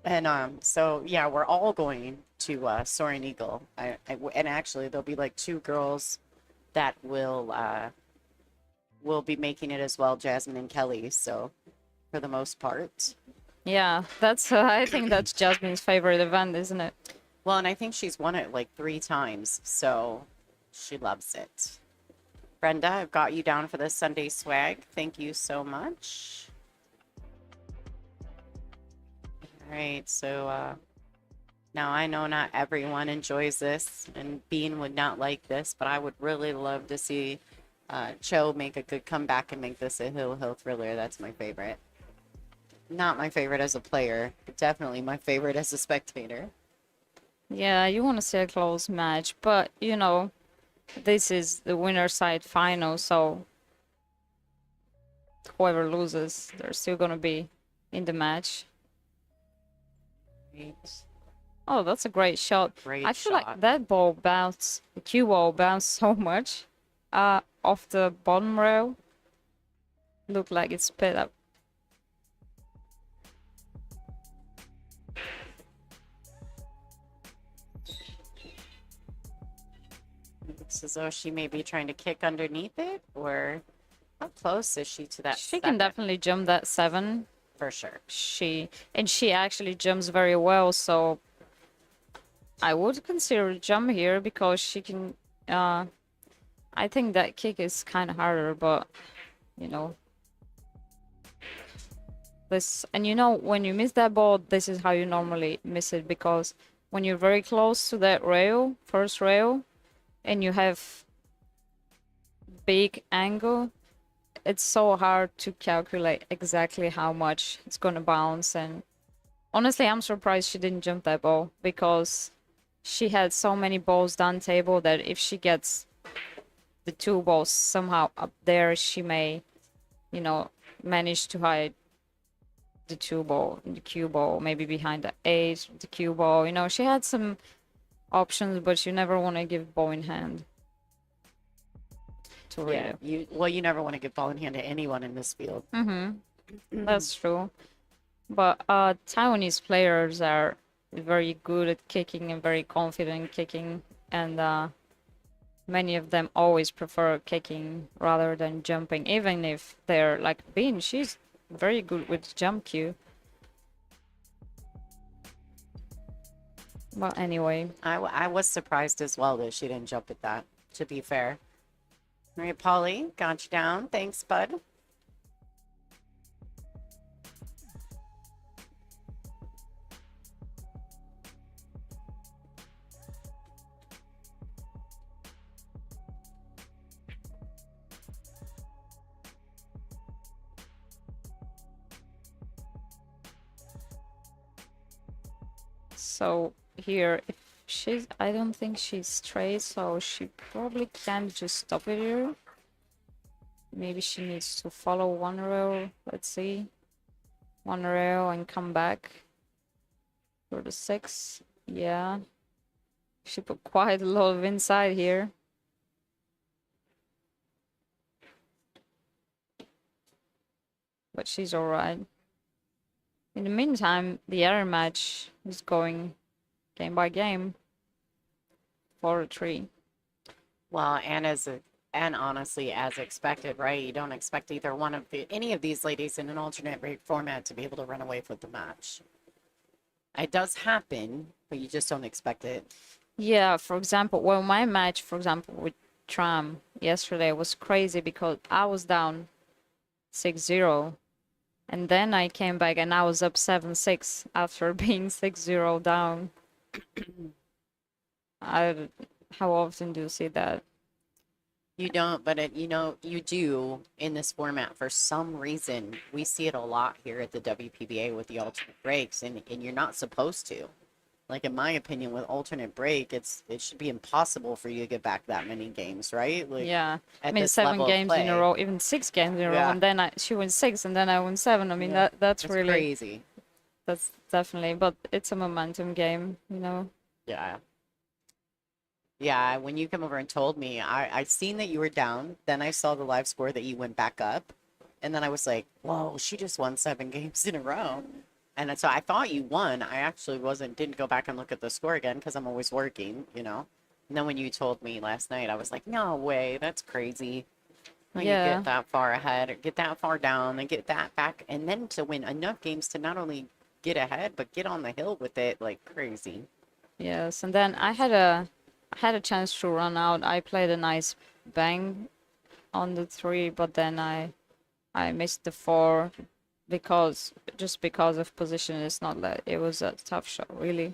And so yeah, we're all going to Soaring Eagle. And actually there'll be like two girls that will be making it as well, Jasmine and Kelly. So for the most part. Yeah, that's. I think that's Jasmine's favorite event, isn't it? Well, and I think she's won it like 3 times, so she loves it. Brenda, I've got you down for the Sunday swag. Thank you so much. All right, so now I know not everyone enjoys this, and Bean would not like this, but I would really love to see Cho make a good comeback and make this a hill thriller. That's my favorite. Not my favorite as a player, but definitely my favorite as a spectator. Yeah, you want to see a close match, but you know, this is the winner side final, so whoever loses, they're still gonna be in the match. Right. Oh, that's a great shot. Great I feel shot. like that ball bounced, the cue ball bounced so much off the bottom rail. Looked like it sped up. Looks as though she may be trying to kick underneath it, or how close is she to that? She can seven? definitely jump that 7. For sure. She actually jumps very well, so I would consider jump here because she can. I think that kick is kind of harder, but you know, this, and you know, when you miss that ball, this is how you normally miss it, because when you're very close to that rail, first rail, and you have big angle, it's so hard to calculate exactly how much it's gonna bounce. And honestly, I'm surprised she didn't jump that ball, because she had so many balls down table that if she gets the 2 balls somehow up there, she may, you know, manage to hide the 2 ball, the cue ball, maybe behind the 8, the cue ball. You know, she had some options, but you never want to give ball in hand to Yeah, Rita. you never want to give ball in hand to anyone in this field. That's true. But Taiwanese players are very good at kicking and very confident kicking, and many of them always prefer kicking rather than jumping, even if they're like Bean. She's very good with jump cue. But anyway, I was surprised as well that she didn't jump at that, to be fair. All right, Polly, got you down. Thanks, bud. so here, if she's, I don't think she's straight, so she probably can't just stop it here. Maybe she needs to follow 1 rail. Let's see. 1 rail and come back for the 6. Yeah. She put quite a lot of inside here. But she's alright. In the meantime, the other match is going game by game. 4-3. Well, and honestly, as expected, right? You don't expect either one of any of these ladies in an alternate break format to be able to run away with the match. It does happen, but you just don't expect it. Yeah, for example, well, my match, for example, with Tram yesterday was crazy because I was down 6-0. And then I came back and I was up 7-6 after being 6-0 down. How often do you see that? You don't, but you do in this format for some reason. We see it a lot here at the WPBA with the alternate breaks, and you're not supposed to. Like in my opinion, with alternate break, it should be impossible for you to get back that many games, right? Like Yeah, I at mean this 7 level of games in a play. row, even 6 games in a row, Yeah. and then she wins 6, and then I win 7. I mean Yeah. that's It's really crazy. that's definitely, but it's a momentum game, you know. Yeah. Yeah, when you come over and told me, I seen that you were down. Then I saw the live score that you went back up. And then I was like, whoa, she just won 7 games in a row. And so I thought you won. I actually didn't go back and look at the score again because I'm always working, you know. And then when you told me last night, I was like, no way, that's crazy. When you Yeah, get that far ahead or get that far down and get that back. And then to win enough games to not only get ahead, but get on the hill with it like crazy. yes, and then I had a chance to run out. I played a nice bang on the 3, but then I missed the 4 because of position. It's not that it was a tough shot, really.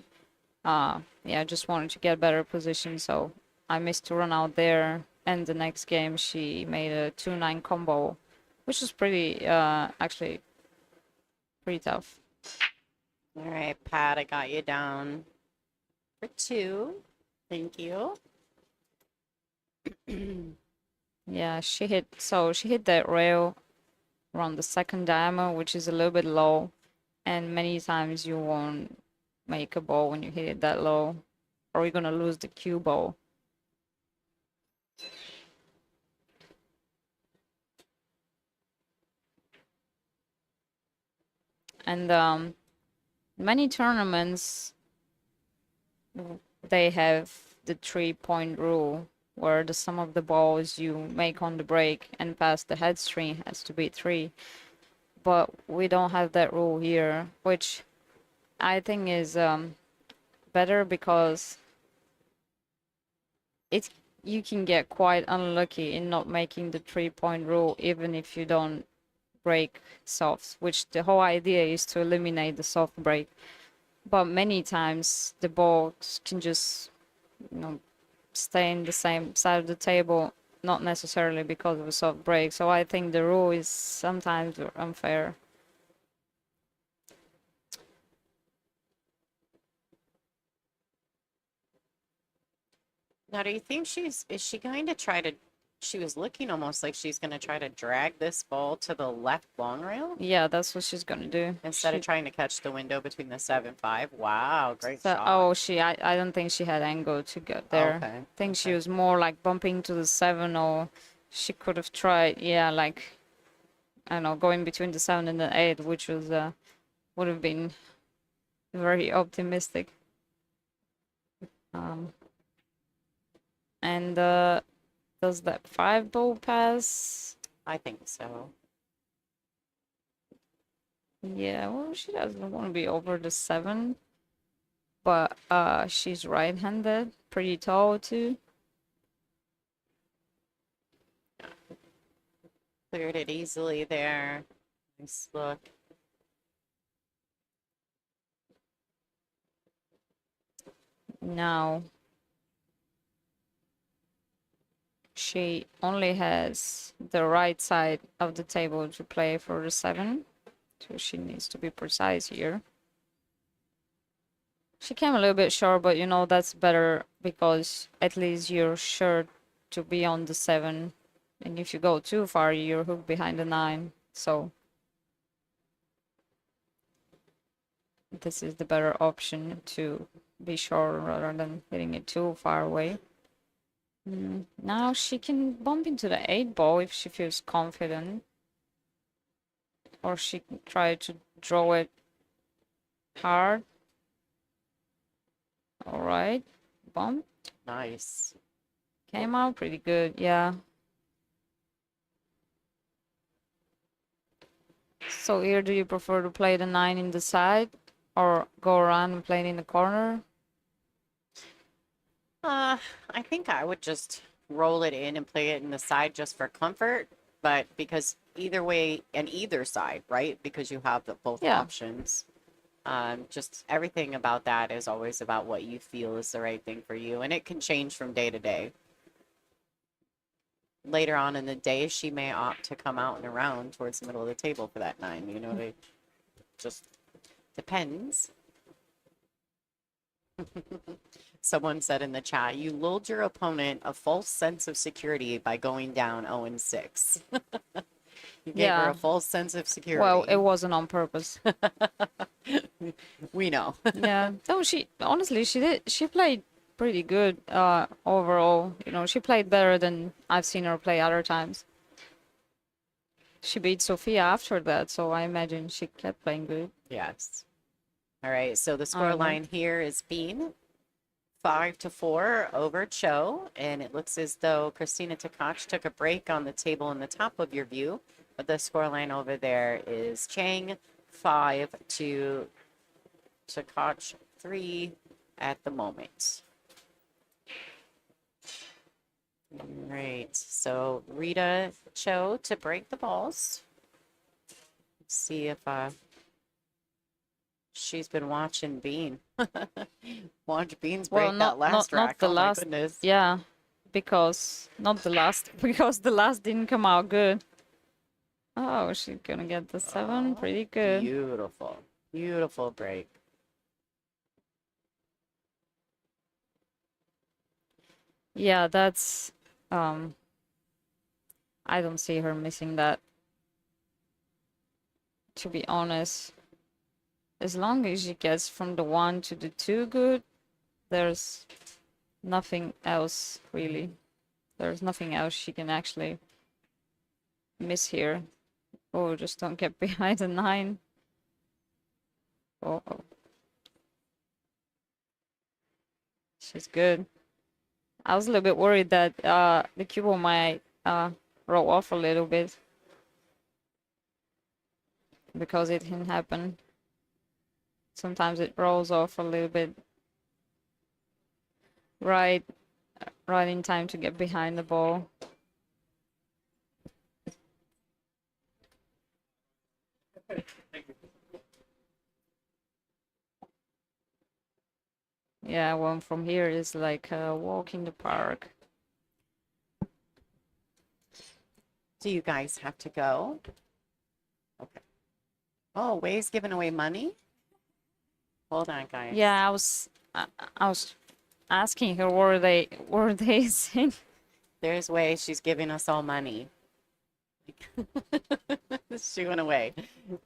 Yeah, I just wanted to get better position, so I missed to run out there. And the next game, she made a 2-9 combo, which is pretty, actually pretty tough. All right, Pat, I got you down for 2. Thank you. Yeah, she hit that rail around the second diamond, which is a little bit low, and many times you won't make a ball when you hit it that low, or you're gonna lose the cue ball. And many tournaments they have the 3-point rule, where the sum of the balls you make on the break and pass the head string has to be 3. But we don't have that rule here, which I think is better, because it's you can get quite unlucky in not making the 3-point rule, even if you don't break softs, which the whole idea is to eliminate the soft break. But many times the balls can just, you know, stay in the same side of the table, not necessarily because of a soft break. So I think the rule is sometimes unfair. Now, do you think is she going to try to, she was looking almost like she's going to try to drag this ball to the left long rail Yeah, that's what she's gonna do. instead of She, trying to catch the window between the 7-5? Wow, great so, shot. oh, I don't think she had angle to get there. Okay, I think she okay. was more like bumping to the 7, or she could have tried, yeah, like, I don't know, going between the 7 and the 8, which was would have been very optimistic. Um, and does that 5 ball pass? I think so. Yeah, well, she doesn't want to be over the 7, but she's right-handed, pretty tall too. Cleared it easily there. Nice look. Now she only has the right side of the table to play for the 7, so she needs to be precise here. She came a little bit short, but you know, that's better, because at least you're sure to be on the 7. And if you go too far, you're hooked behind the 9. So this is the better option, to be short rather than hitting it too far away. Now she can bump into the 8 ball if she feels confident. Or she can try to draw it hard. Alright, bump. Nice. Came out pretty good, yeah. So here, do you prefer to play the 9 in the side, or go around and play it in the corner? I think I would just roll it in and play it in the side just for comfort, but because either way and either side, right? Because you have the both Yeah. options. Just everything about that is always about what you feel is the right thing for you, and it can change from day to day. Later on in the day, she may opt to come out and around towards the middle of the table for that 9. You know, it just depends. Someone said in the chat, you lulled your opponent a false sense of security by going down 0-6. You gave her Yeah. a false sense of Well, it security. wasn't on purpose. We know. Yeah. No, she honestly she played pretty good overall. You know, she played better than I've seen her play other times. She beat Sophia after that, so I imagine she kept playing good. Yes. All right. So the I score don't know. line here is Bean 5-4 over Cho, and it looks as though Christina Tpke took a break on the table in the top of your view, but the score line over there is Chang 5 to Tpke 3 at the moment. All right, so Rita Cho to break the balls. Let's see if she's been watching Bean. Watch Beans break Well, that last not rack. the Oh my last. goodness. Yeah, because not the last because the last didn't come out good. Oh, she's gonna get the 7. Oh, Pretty good. beautiful. Beautiful break. Yeah, that's I don't see her missing that, to be honest. As long as she gets from the 1 to the 2 good, there's nothing else really. There's nothing else she can actually miss here. Oh, just don't get behind the 9. Oh, she's good. I was a little bit worried that the cube might roll off a little bit because it can happen. Sometimes it rolls off a little bit right in time to get behind the ball. Yeah, well, from here is like a walk in the park. Do you guys have to go? Okay. Oh, Way's giving away money? Hold on, guys. Yeah, I was asking her were they saying. There's Way. She's giving us all money. She went away.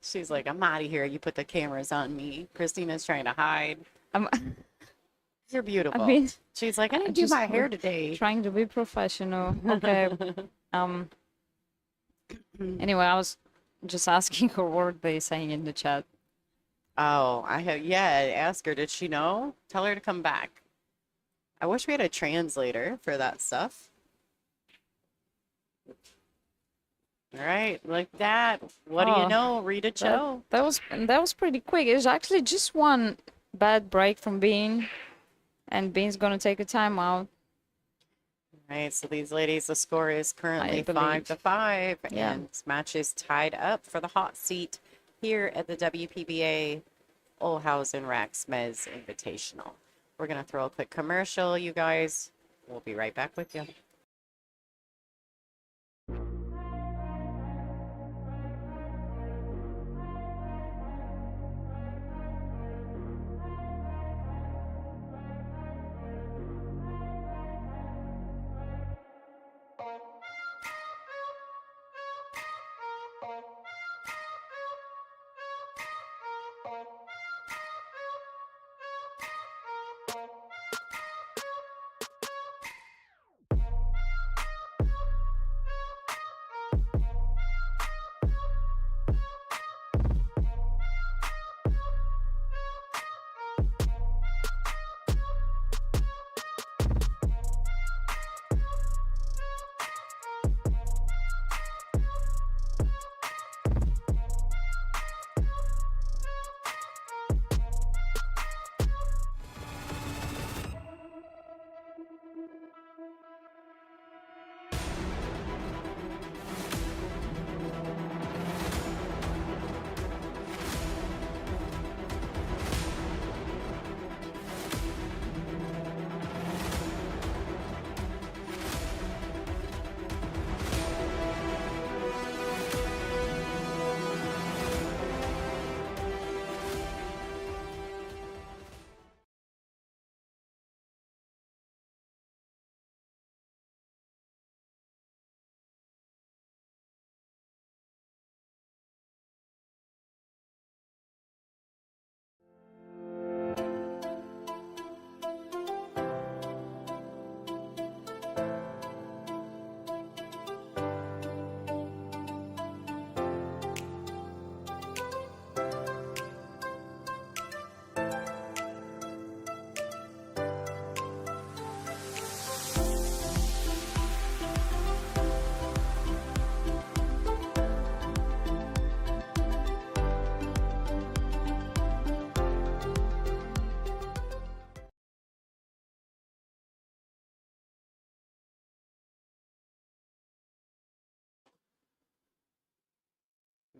She's like, I'm out of here. You put the cameras on me. Christina's trying to hide. I'm, You're beautiful. I mean, She's like, I didn't do just my hair today. trying to be professional. Okay. Anyway, I was just asking her what were they saying in the chat. Oh, yeah, ask her. Did she know? Tell her to come back. I wish we had a translator for that stuff. All right, like that. What do you know, Rita Cho? That was pretty quick. It was actually just one bad break from Bean, and Bean's gonna take a timeout. All right, so these ladies, the score is currently believe. 5-5, Yeah. and this match is tied up for the hot seat here at the WPBA Olhausen Raxx Mezz Invitational. We're gonna throw a quick commercial, you guys. We'll be right back with you.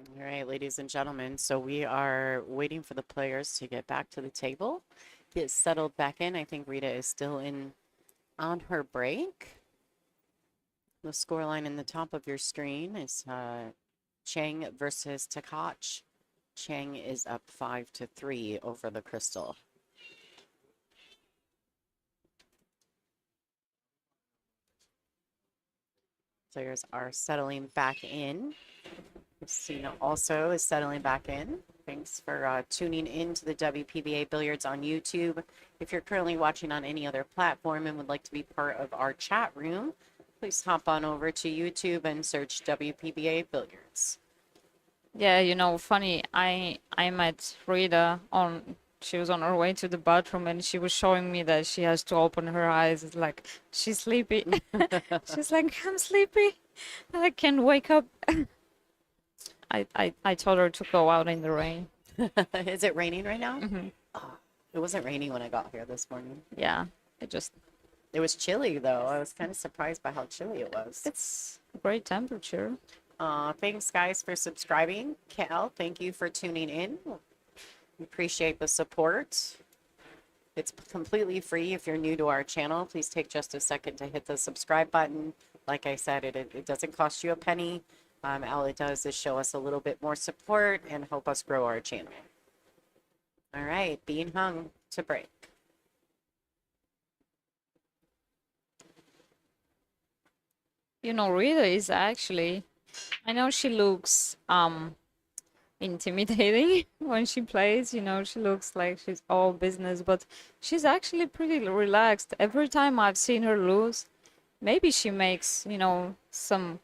All right, ladies and gentlemen, so we are waiting for the players to get back to the table, get settled back in. I think Rita is still in on her break. The scoreline in the top of your screen is Chang versus Tpke. Chang is up 5-3 over the Crystal. Players are settling back in. Christina also is settling back in. Thanks for tuning in to the WPBA Billiards on YouTube. If you're currently watching on any other platform and would like to be part of our chat room, please hop on over to YouTube and search WPBA Billiards. Yeah, you know, funny. I met Rita on. She was on her way to the bathroom, and she was showing me that she has to open her eyes. It's like she's sleepy. She's like, I'm sleepy. I can't wake up. I told her to go out in the rain. Is it raining right now? Mm-hmm. Oh, it wasn't raining when I got here this morning. Yeah, It was chilly though. I was kind of surprised by how chilly it was. it's great temperature. Thanks guys for subscribing. Cal, thank you for tuning in. We appreciate the support. It's completely free if you're new to our channel. Please take just a second to hit the subscribe button. Like I said, it doesn't cost you a penny. All it does is show us a little bit more support and help us grow our channel. All right, being hung to break. You know, Rita is actually, I know she looks intimidating when she plays. You know, she looks like she's all business, but she's actually pretty relaxed. Every time I've seen her lose, maybe she makes, you know, some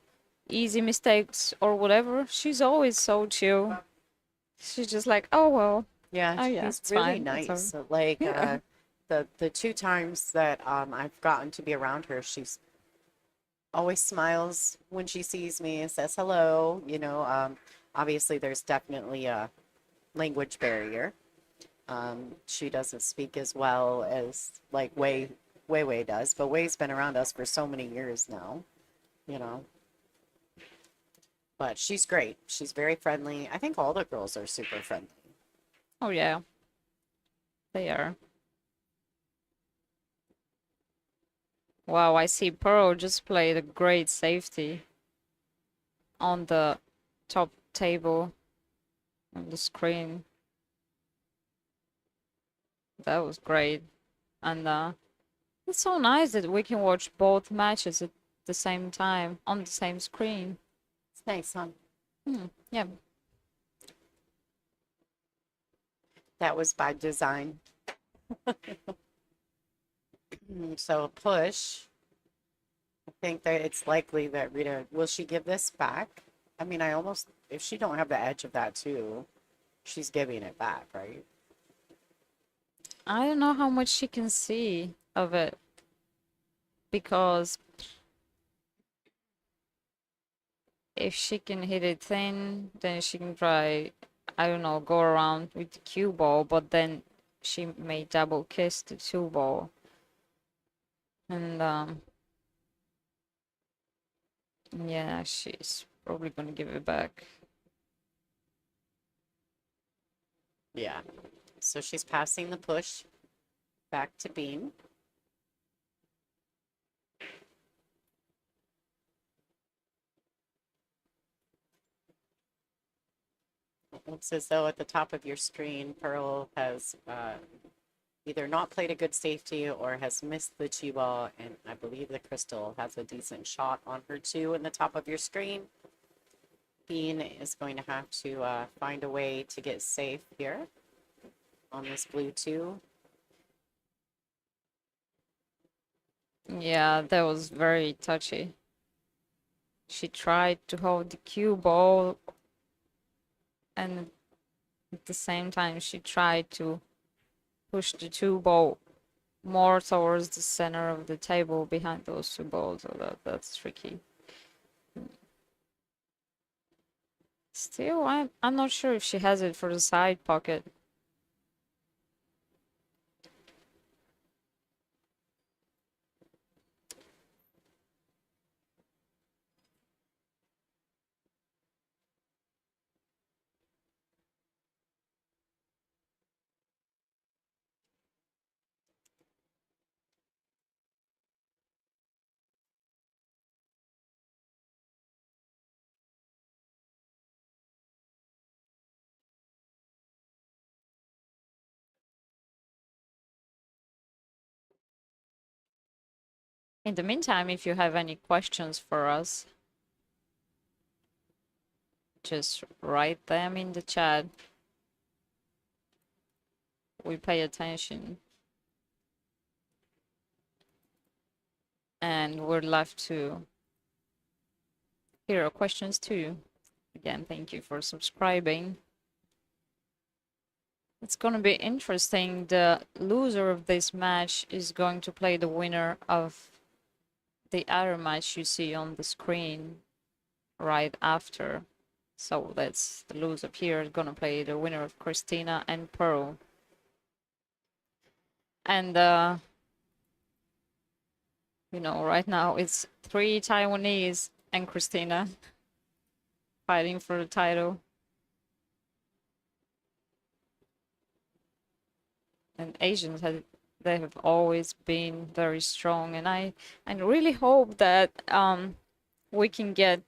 easy mistakes or whatever. She's always so chill. She's just like, oh well, Yeah, oh yeah, she's it's really fine. nice. It's So, like yeah. the two times that I've gotten to be around her, she's always smiles when she sees me and says hello. You know, obviously there's definitely a language barrier. She doesn't speak as well as like Wei does, but Wei's been around us for so many years now, you know. But she's great. She's very friendly. I think all the girls are super friendly. Oh yeah, they are. Wow, I see Pearl just played a great safety on the top table on the screen. That was great. And it's so nice that we can watch both matches at the same time on the same screen. It's nice, huh? Yeah. That was by design. So push. I think that it's likely that Rita, will she give this back? I mean, I almost, if she don't have the edge of that too, she's giving it back, right? I don't know how much she can see of it because if she can hit it thin, then she can try, I don't know, go around with the cue ball, but then she may double kiss the two ball. And yeah, she's probably gonna give it back. Yeah. So she's passing the push back to Bean. It looks as though at the top of your screen, Pearl has either not played a good safety or has missed the cue ball, and I believe the Crystal has a decent shot on her too in the top of your screen. Bean is going to have to find a way to get safe here on this blue two. Yeah, that was very touchy. She tried to hold the cue ball, and at the same time she tried to push the two ball more towards the center of the table behind those two balls, so that's tricky. Still, I'm not sure if she has it for the side pocket. In the meantime, if you have any questions for us, just write them in the chat. We pay attention. And we'd love to hear your questions too. Again, thank you for subscribing. It's going to be interesting. The loser of this match is going to play the winner of the other match you see on the screen right after. So that's the loser here is going to play the winner of Christina and Pearl. And, you know, right now it's 3 Taiwanese and Christina fighting for the title. And Asians they have always been very strong, and I really hope that we can get,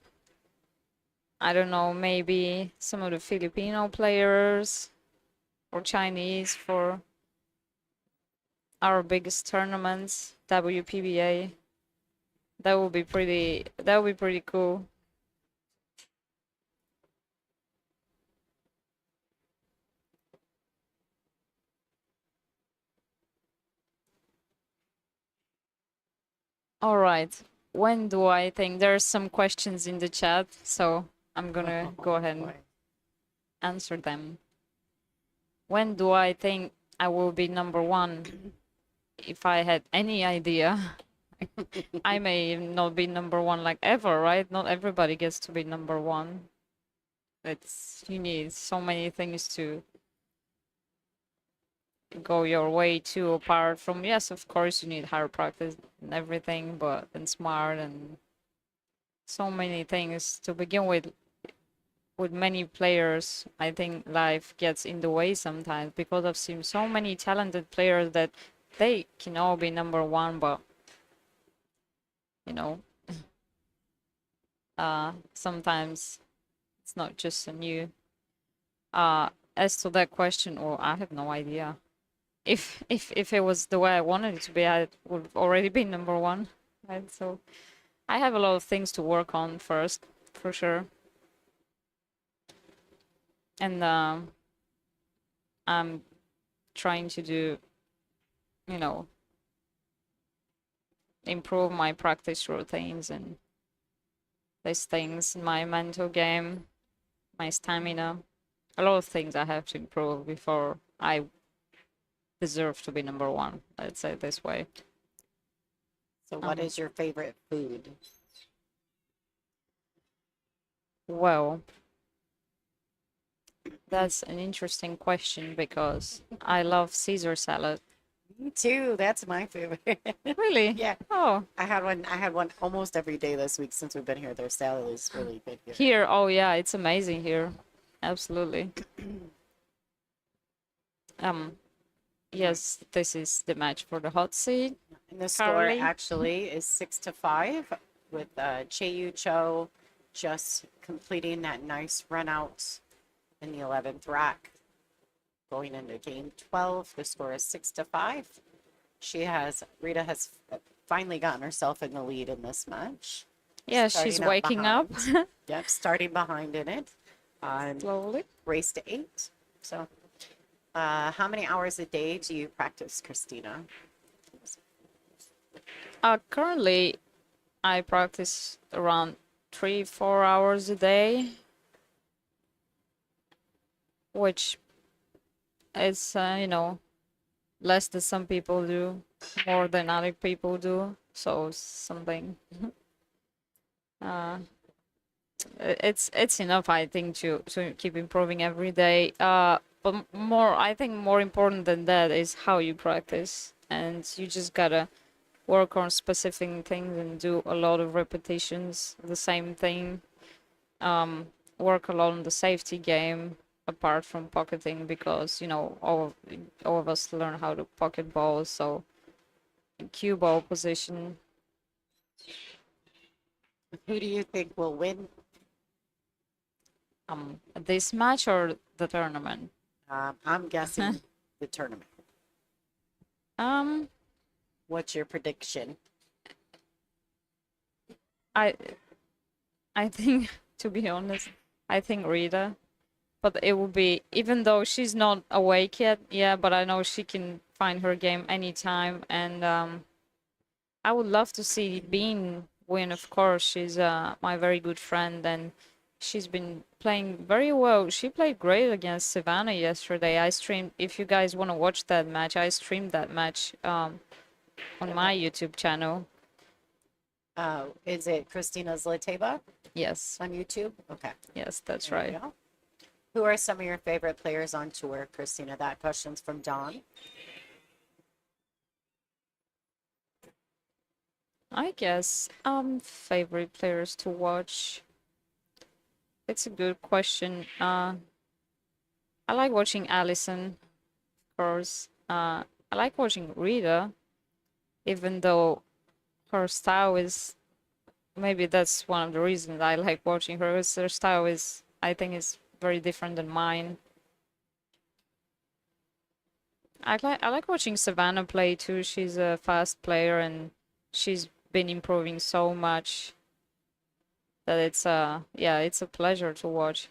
I don't know, maybe some of the Filipino players or Chinese for our biggest tournaments, WPBA. That would be pretty cool. All right. When do I think there's some questions in the chat, so I'm gonna go ahead and answer them. When do I think I will be number 1? If I had any idea, I may not be number 1 like ever, right? Not everybody gets to be number 1. You need so many things to go your way too, apart from, yes, of course you need hard practice and everything, but and smart and so many things to begin with. With many players, I think life gets in the way sometimes, because I've seen so many talented players that they can all be number 1, but you know, sometimes it's not just a new. As to that question, I have no idea. If it was the way I wanted it to be, I would already be number 1, right? So I have a lot of things to work on first, for sure. And I'm trying to do, you know, improve my practice routines and these things, my mental game, my stamina. A lot of things I have to improve before I deserve to be number 1. Let's say it this way. So what is your favorite food? Well, that's an interesting question because I love Caesar salad. Me too. That's my favorite. Really? Yeah. Oh. I had one almost every day this week since we've been here. Their salad is really good here. Here, oh yeah, it's amazing here. Absolutely. Yes, this is the match for the hot seat. And the score actually is 6-5 with Chieh-Yu Chou just completing that nice run out in the 11th rack. Going into game 12, the score is 6-5. Rita has finally gotten herself in the lead in this match. Yeah, she's waking up. Yep, starting behind in it. Slowly. Race to 8. So, how many hours a day do you practice, Christina? Currently, I practice around 3-4 hours a day, which is, you know, less than some people do, more than other people do. So something. It's enough, I think, to keep improving every day. But I think more important than that is how you practice, and you just gotta work on specific things and do a lot of repetitions of the same thing. Work a lot on the safety game apart from pocketing, because you know all of us learn how to pocket balls. So cue ball position. Who do you think will win? This match or the tournament? I'm guessing the tournament. What's your prediction? I I think, to be honest, I think Rita. But it will be, even though she's not awake yet, yeah, but I know she can find her game anytime. And I would love to see Bean win, of course. She's my very good friend, and she's been playing very well. She played great against Savannah yesterday. I streamed, if you guys want to watch that match, I streamed that match on my YouTube channel. Is it Christina Zliteva Yes, on YouTube? Okay. yes, that's There you right. go. Who are some of your favorite players on tour, Christina? That question's from Dawn. I guess favorite players to watch. It's a good question. I like watching Allison, of course. I like watching Rita, even though her style is, maybe that's one of the reasons I like watching her. Is her style is, I think, is very different than mine. I like watching Savannah play too. She's a fast player and she's been improving so much that it's yeah, it's a pleasure to watch.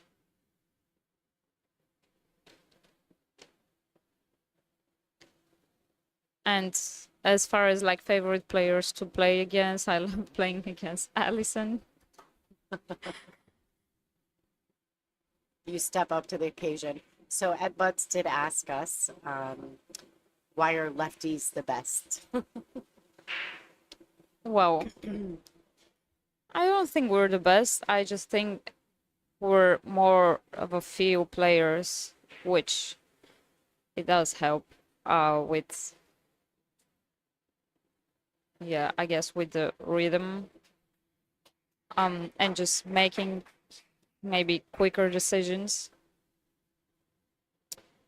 And as far as like favorite players to play against, I love playing against Allison. You step up to the occasion. So Ed Butts did ask us, why are lefties the best? Well, I don't think we're the best. I just think we're more of a few players, which it does help with, yeah, I guess with the rhythm and just making maybe quicker decisions.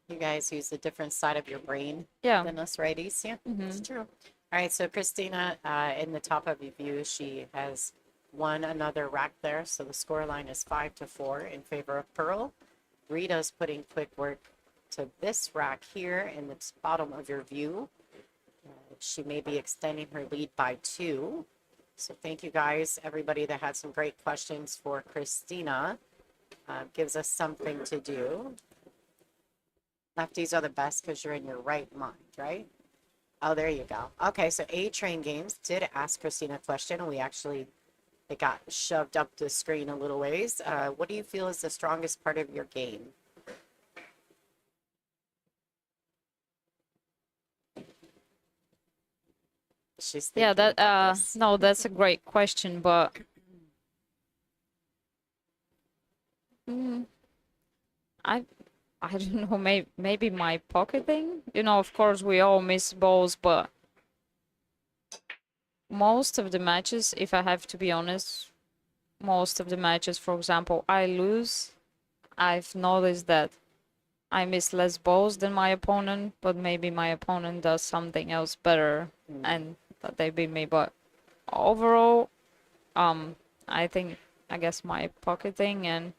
You guys use a different side of your brain Yeah. than us righties. Yeah, it's true. All right, so Christina, in the top of your view, she has won another rack there. So the score line is 5-4 in favor of Pearl. Rita's putting quick work to this rack here in the bottom of your view. She may be extending her lead by 2. So thank you guys, everybody that had some great questions for Christina. Gives us something to do. Lefties are the best because you're in your right mind, right? Oh, there you go. Okay, so A-Train Games did ask Christina a question. It got shoved up the screen a little ways. What do you feel is the strongest part of your game? She's Yeah, thinking that about this. no, that's a great question, but mm, I I don't know, maybe my pocketing. You know, of course we all miss balls, but most of the matches, if I have to be honest, most of the matches, for example, I lose. I've noticed that I miss less balls than my opponent, but maybe my opponent does something else better and that they beat me. But overall, I think, I guess my pocketing, and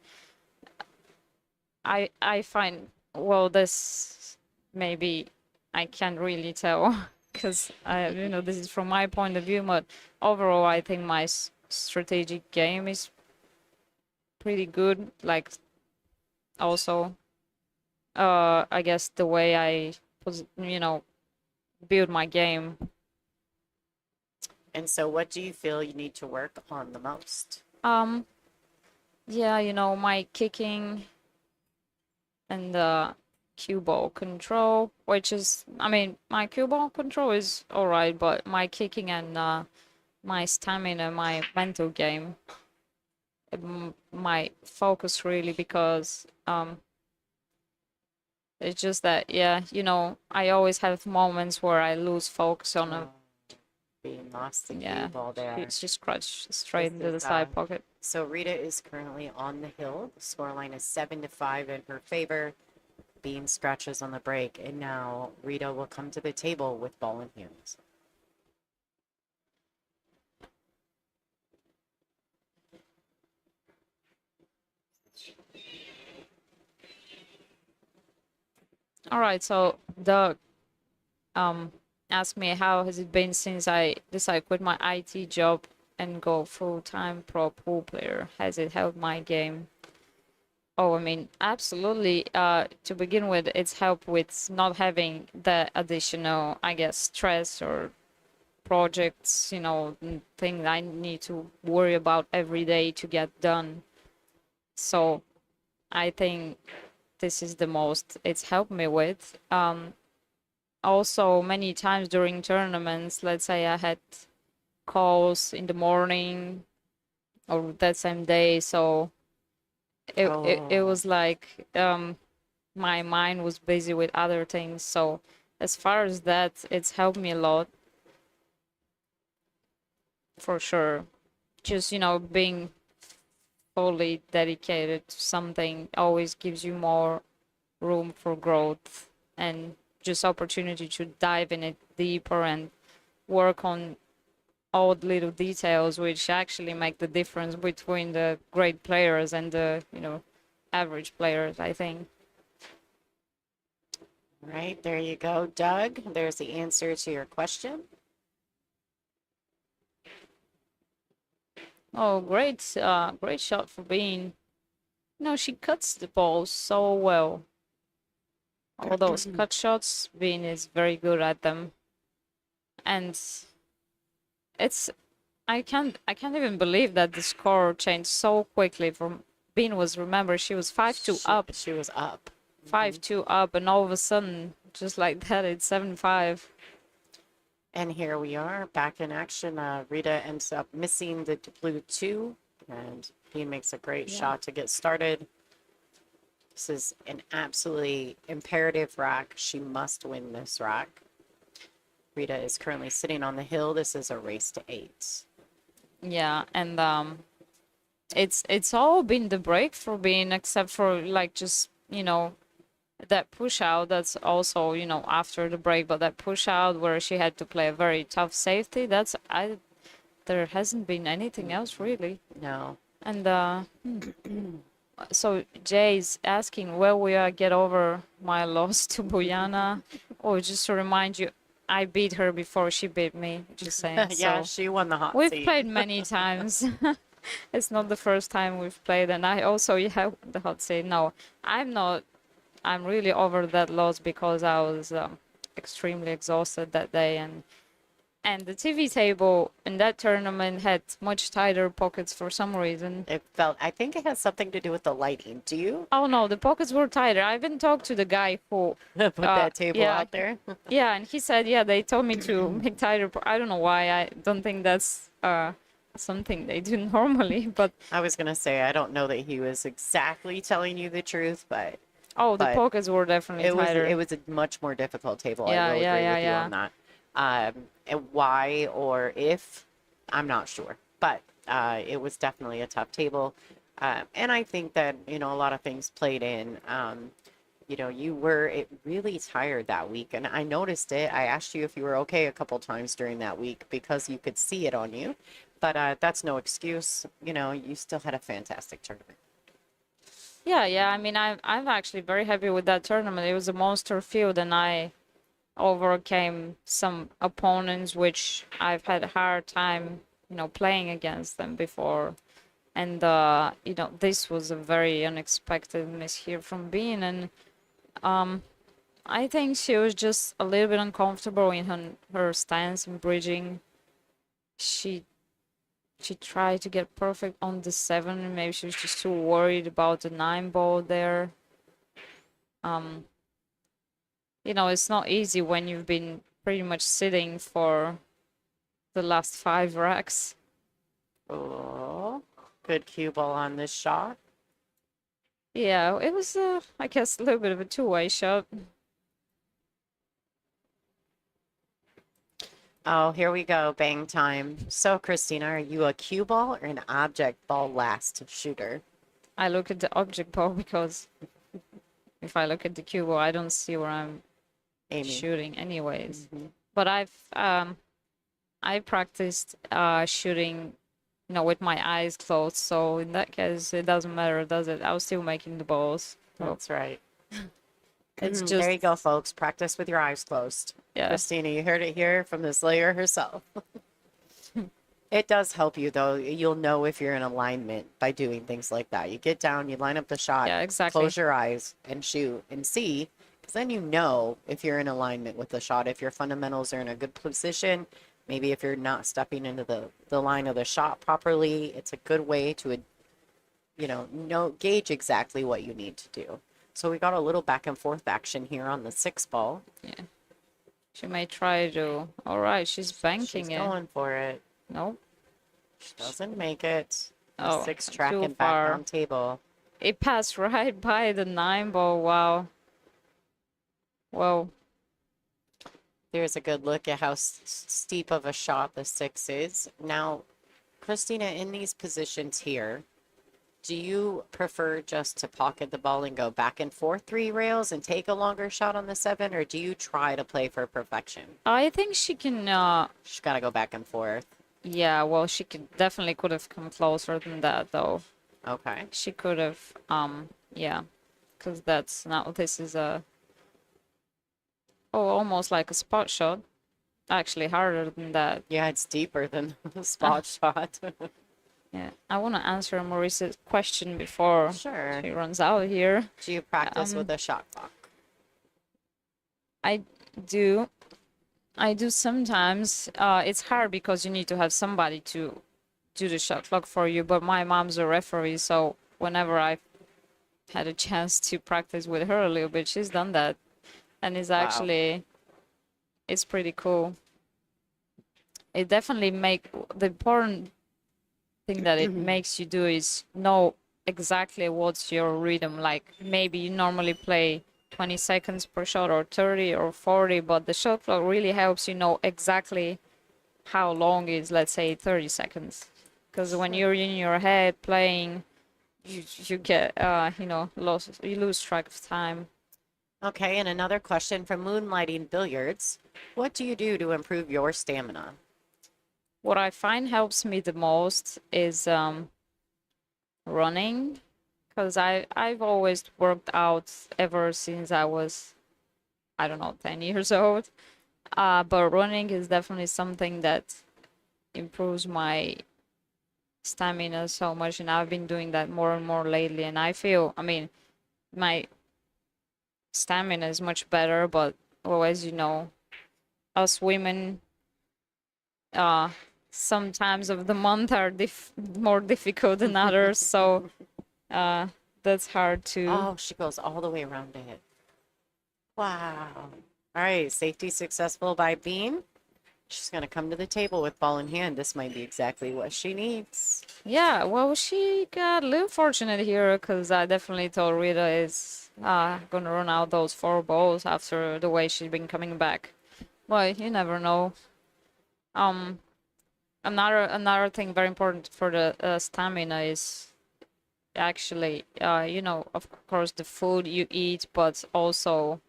I find, well, this maybe I can't really tell because this is from my point of view, but overall I think my strategic game is pretty good. Like, also I guess the way I build my game. And so what do you feel you need to work on the most? Yeah, my kicking and the cue ball control, which is, I mean, my cue ball control is all right, but my kicking and my stamina, my mental game, my focus really, because it's just that, yeah, I always have moments where I lose focus on a, Being lost the cue yeah, ball there. it's just crutched straight This into the is, side pocket. So Rita is currently on the hill. The scoreline is 7-5 in her favor. Beam scratches on the break, and now Rita will come to the table with ball in hand. All right, so Doug asked me how has it been since I decided to quit my IT job and go full-time pro pool player? Has it helped my game? Oh, I mean, absolutely. To begin with, it's helped with not having the additional, I guess, stress or projects, thing I need to worry about every day to get done. So I think this is the most it's helped me with. Also, many times during tournaments, let's say I had calls in the morning or that same day, so it was like my mind was busy with other things. So as far as that, it's helped me a lot for sure. Just, being fully dedicated to something always gives you more room for growth and just opportunity to dive in it deeper and work on all the little details which actually make the difference between the great players and the, average players, I think. Right, there you go, Doug. There's the answer to your question. Oh, great, great shot for Bean. No, she cuts the ball so well. All those cut shots, Bean is very good at them. And it's I can't even believe that the score changed so quickly from Bean was, remember, she was 5-2 up. She was up. 5-2 up, and all of a sudden, just like that, it's 7-5. And here we are back in action. Rita ends up missing the blue 2, and he makes a great shot to get started. This is an absolutely imperative rack. She must win this rack. Rita is currently sitting on the hill. This is a race to 8. Yeah, and it's all been the break for Bean, except for like just, that push out. That's also, after the break, but that push out where she had to play a very tough safety, there hasn't been anything else really. No. And so Jay's asking, will we get over my loss to Bojana? Or just to remind you, I beat her before she beat me, just saying. Yeah, So she won the hot we've seat. played many times. It's not the first time we've played, and I also have the hot seat. No, I'm not. I'm really over that loss because I was extremely exhausted that day, and the TV table in that tournament had much tighter pockets for some reason. I think it has something to do with the lighting. Do you Oh no, the pockets were tighter. I even talked to the guy who put that table out there? yeah, and he said, yeah, they told me to make tighter. I don't know why. I don't think that's something they do normally, but I was going to say, I don't know that he was exactly telling you the truth, but the pockets were definitely tighter. It was a much more difficult table. Yeah, I will agree with you yeah. on that. And why or if, I'm not sure, but it was definitely a tough table. And I think that, a lot of things played in. You were really tired that week, and I noticed it. I asked you if you were okay a couple times during that week because you could see it on you, but that's no excuse. You still had a fantastic tournament. Yeah. I mean, I'm actually very happy with that tournament. It was a monster field, and I overcame some opponents which I've had a hard time, playing against them before. And, this was a very unexpected miss here from Bean. And I think she was just a little bit uncomfortable in her stance and bridging. She tried to get perfect on the 7. Maybe she was just too worried about the 9 ball there. It's not easy when you've been pretty much sitting for the last 5 racks. Oh, good cue ball on this shot. Yeah, it was, I guess, a little bit of a two-way shot. Oh, here we go. Bang time. So, Christina, are you a cue ball or an object ball last shooter? I look at the object ball because if I look at the cue ball, I don't see where I'm shooting anyways. But I practiced shooting, with my eyes closed. So in that case, it doesn't matter, does it? I was still making the balls. So That's right. it's just There you go, folks. Practice with your eyes closed. Yeah. Christina, you heard it here from the Slayer herself. It does help you though. You'll know if you're in alignment by doing things like that. You get down, you line up the shot, Yeah, exactly. close your eyes and shoot and see. Because then you know if you're in alignment with the shot, if your fundamentals are in a good position, maybe if you're not stepping into the line of the shot properly, it's a good way to, know gauge exactly what you need to do. So we got a little back and forth action here on the 6 ball. Yeah. She may try to. All right, she's banking She's it. going for it. Nope. She doesn't make it. The Oh, 6 too tracking back far. down table. It passed right by the 9 ball. Wow. Whoa. There's a good look at how steep of a shot the 6 is. Now, Christina, in these positions here, do you prefer just to pocket the ball and go back and forth 3 rails and take a longer shot on the 7, or do you try to play for perfection? I think she can, She's got to go back and forth. yeah, well, she could have come closer than that, though. Okay. She could have, yeah, because that's now, this is almost like a spot shot. Actually, harder than that. Yeah, it's deeper than the spot shot. Yeah, I want to answer Maurice's question before Sure. she runs out here. Do you practice with a shot clock? I do. I do sometimes. It's hard because you need to have somebody to do the shot clock for you, but my mom's a referee, so whenever I've had a chance to practice with her a little bit, she's done that. And it's actually, it's pretty cool. It definitely the important thing that it makes you do is know exactly what's your rhythm. Like maybe you normally play 20 seconds per shot or 30 or 40, but the shot clock really helps you know exactly how long is, let's say, 30 seconds. Because when you're in your head playing, you get, you lose track of time. Okay, and another question from Moonlighting Billiards. What do you do to improve your stamina? What I find helps me the most is running, because I've always worked out ever since I was, I don't know, 10 years old. But running is definitely something that improves my stamina so much, and I've been doing that more and more lately. And I feel, my stamina is much better, but well, as you know, us women, some times of the month are more difficult than others, so that's hard to. Oh, she goes all the way around it. Wow. All right, safety successful by Bean. She's going to come to the table with ball in hand. This might be exactly what she needs. Yeah, well, she got a little fortunate here, because I definitely thought Rita is going to run out those 4 balls after the way she's been coming back. Well, you never know. Another thing very important for the stamina is actually, of course, the food you eat, but also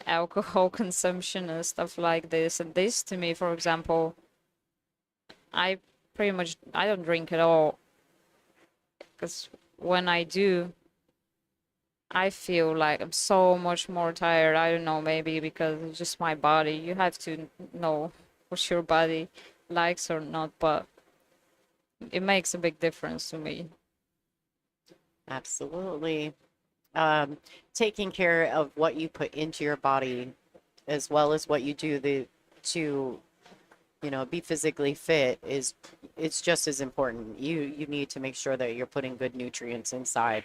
alcohol consumption and stuff like this. And this, to me, for example, I don't drink at all, because when I do, I feel like I'm so much more tired. I don't know, maybe because it's just my body. You have to know what your body likes or not, but it makes a big difference to me. Absolutely. Taking care of what you put into your body as well as what you do to be physically fit it's just as important. You need to make sure that you're putting good nutrients inside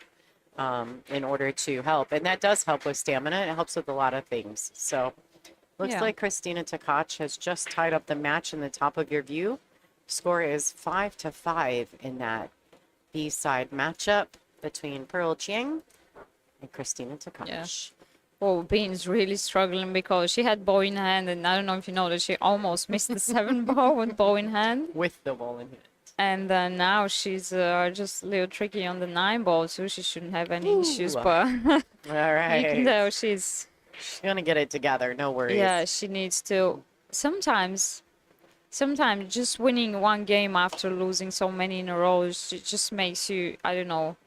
in order to help. And that does help with stamina. It helps with a lot of things. So looks like Christina Tpke has just tied up the match in the top of your view. Score is 5-5 in that B-side matchup between Pearl Chiang and Christina Tpke. Yeah. Well, Bean's really struggling because she had ball in hand, and I don't know if you know that she almost missed the 7 ball with ball in hand. With the ball in hand. And now she's just a little tricky on the 9 ball, so she shouldn't have any issues. But all right, you can tell she's gonna get it together. No worries. Yeah, she needs to. Sometimes just winning one game after losing so many in a row it just makes you, I don't know,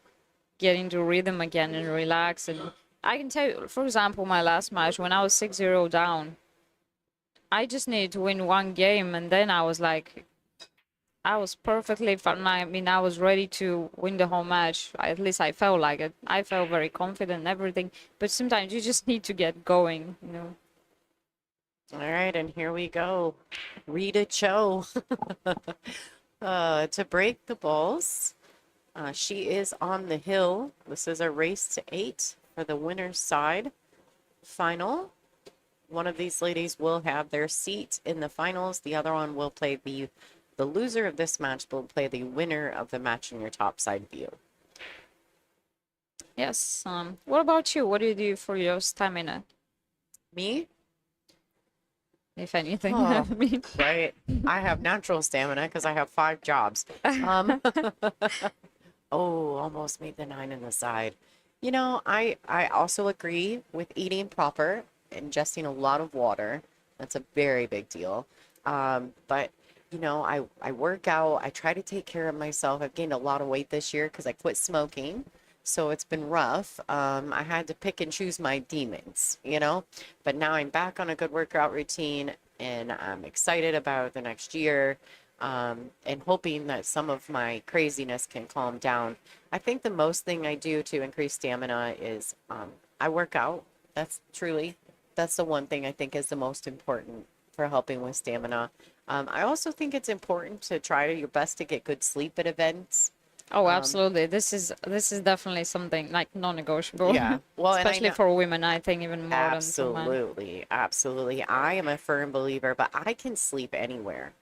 get into rhythm again and relax. And I can tell you, for example, my last match when I was 6-0 down, I just needed to win one game, and then I was like I was perfectly fine. I mean, I was ready to win the whole match. At least I felt like it. I felt very confident and everything. But sometimes you just need to get going, you know. All right, and here we go. Rita Cho to break the balls. She is on the hill. This is a race to 8 for the winner's side final. One of these ladies will have their seat in the finals. The other one will play the loser of this match will play the winner of the match in your top side view. Yes. What about you? What do you do for your stamina, Me? if anything? Oh, I mean, right. I have natural stamina because I have 5 jobs. Oh, almost made the 9 in the side. You know, I also agree with eating proper, ingesting a lot of water. That's a very big deal. But you know, I work out. I try to take care of myself. I've gained a lot of weight this year because I quit smoking. So it's been rough. I had to pick and choose my demons, you know, but now I'm back on a good workout routine and I'm excited about the next year, and hoping that some of my craziness can calm down. I think the most thing I do to increase stamina is I work out. That's the one thing I think is the most important for helping with stamina. I also think it's important to try your best to get good sleep at events. oh, absolutely. This is definitely something like non-negotiable, Yeah. Well, and I especially know for women. I think even more than for men. absolutely, absolutely. I am a firm believer, but I can sleep anywhere.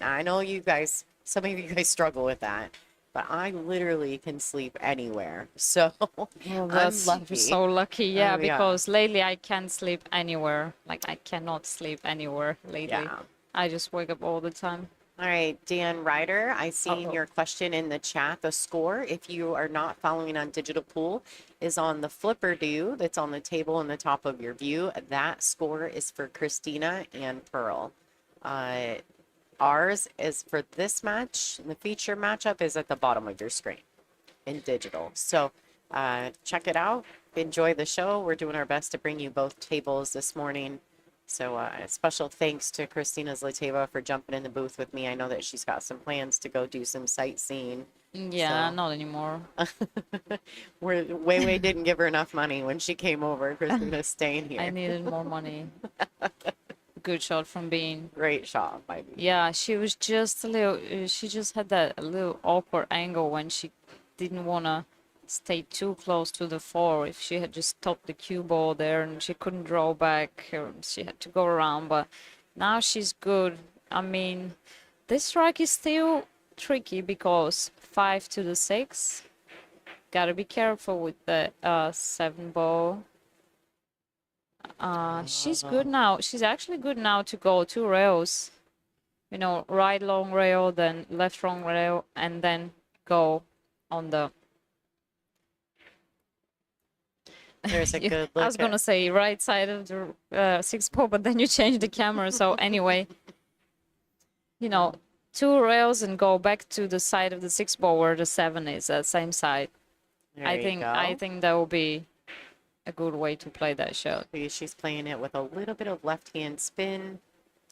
I know you guys, some of you guys struggle with that, but I literally can sleep anywhere. So Well, I'm that's you're lucky. so lucky, yeah, Oh, yeah. because lately I can't sleep anywhere. Like I cannot sleep anywhere lately. Yeah. I just wake up all the time. All right, Dan Ryder, I seen Uh-oh. your question in the chat. The score, if you are not following on Digital Pool, is on the flipper do that's on the table in the top of your view. That score is for Christina and Pearl. Uh, Ours is for this match. The feature matchup is at the bottom of your screen in digital. So check it out. Enjoy the show. We're doing our best to bring you both tables this morning. So special thanks to Christina Zlateva for jumping in the booth with me. I know that she's got some plans to go do some sightseeing. Yeah, not anymore. Wei didn't give her enough money when she came over. Christina's staying I here. needed more money. Good shot from Bean. Great shot, my Yeah, she was just a little, she just had that a little awkward angle when she didn't want to stay too close to the four. If she had just stopped the cue ball there and she couldn't draw back, she had to go around. But now she's good. I mean, this strike is still tricky because 5 to the 6. Gotta be careful with the 7 ball. She's good now. She's actually good now to go 2 rails. You know, right long rail, then left long rail, and then go on the. There's a good look. I was gonna say right side of the 6 ball, but then you change the camera. So anyway, you know, 2 rails and go back to the side of the 6 ball where the 7 is, that same side. There I you think go. that will be a good way to play that shot. She's playing it with a little bit of left hand spin.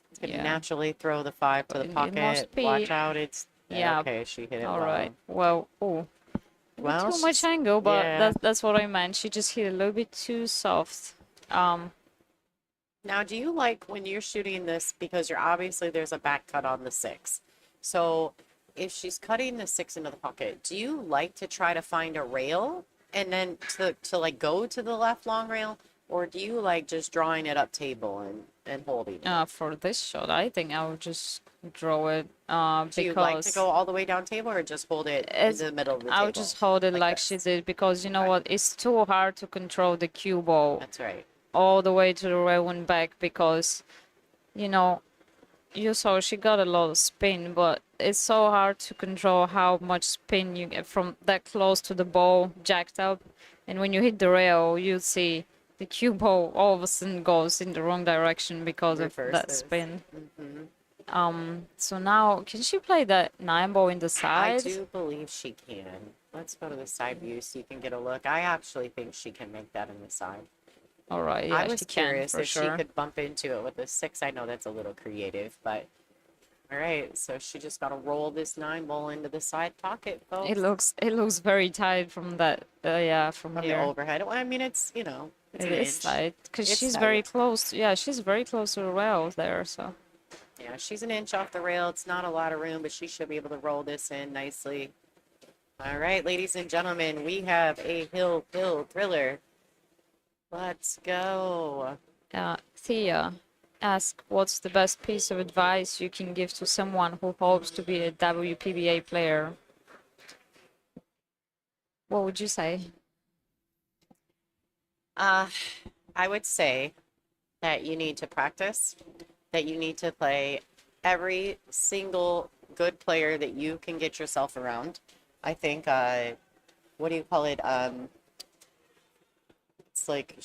It's going to Yeah. naturally throw the 5 to the It need more pocket. Watch speed. out. It's Yeah. okay. She hit it All well. right. Well, oh, Well, too much she's- angle, but yeah. that's what I meant. She just hit a little bit too soft. Now, do you like when you're shooting this, because you're obviously there's a back cut on the 6. So if she's cutting the 6 into the pocket, do you like to try to find a rail and then to like go to the left long rail? Or do you like just drawing it up table and holding it? For this shot, I think I would just draw it. Do you like to Because go all the way down table or just hold it in the middle of the table? I would just hold it like she this? did, because you know Okay. what? It's too hard to control the cue ball That's right. all the way to the rail and back, because you know, you saw she got a lot of spin, but it's so hard to control how much spin you get from that close to the ball, jacked up. And when you hit the rail, you see the cue ball all of a sudden goes in the wrong direction because of that Reverses. spin. Mm-hmm. So now, can she play that 9 ball in the I side? do believe she can. Let's go to the side view so you can get a look. I actually think she can make that in the side. All right, yeah, I was she can curious for if sure. she could bump into it with a 6. I know that's a little creative, but All right, so she just got to roll this 9 ball into the side pocket, It folks. looks very tight from that. Yeah, from From the here. overhead. Well, I mean, it's, you know, it's It an is inch. tight because It's she's very tight. close. Yeah, she's very close to the rails there. So Yeah, she's an inch off the rail. It's not a lot of room, but she should be able to roll this in nicely. All right, ladies and gentlemen, we have a hill thriller. Let's go. Thea asked, "What's the best piece of advice you can give to someone who hopes to be a WPBA player?" What would you say? Uh, I would say that you need to practice, that you need to play every single good player that you can get yourself around. I think, what do you call it? It's like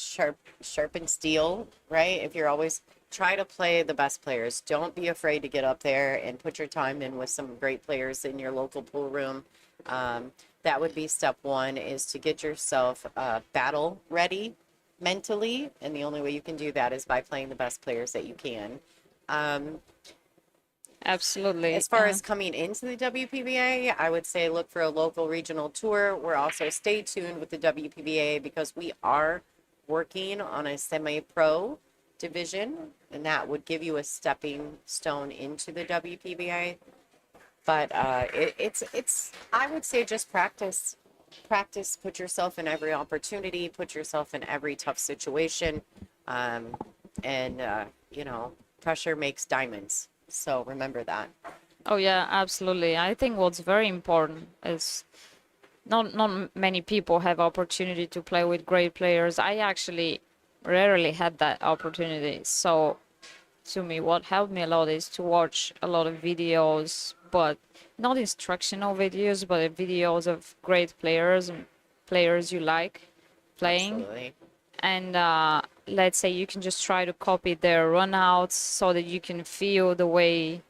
sharpen steel, right? If you're always try to play the best players. Don't be afraid to get up there and put your time in with some great players in your local pool room. That would be step one, is to get yourself battle ready mentally, and the only way you can do that is by playing the best players that you can. Um, Absolutely. as far as coming into the WPBA, I would say look for a local regional tour. We're also stay tuned with the WPBA because we are working on a semi-pro division, and that would give you a stepping stone into the WPBA. But it's I would say just practice, practice. Put yourself in every opportunity. Put yourself in every tough situation, um, and you know, pressure makes diamonds. So remember that. Oh yeah, absolutely. I think what's very important is not many people have opportunity to play with great players. I actually rarely had that opportunity. So to me, what helped me a lot is to watch a lot of videos, but not instructional videos, but videos of great players and players you like playing. Absolutely. And let's say you can just try to copy their runouts so that you can feel the way,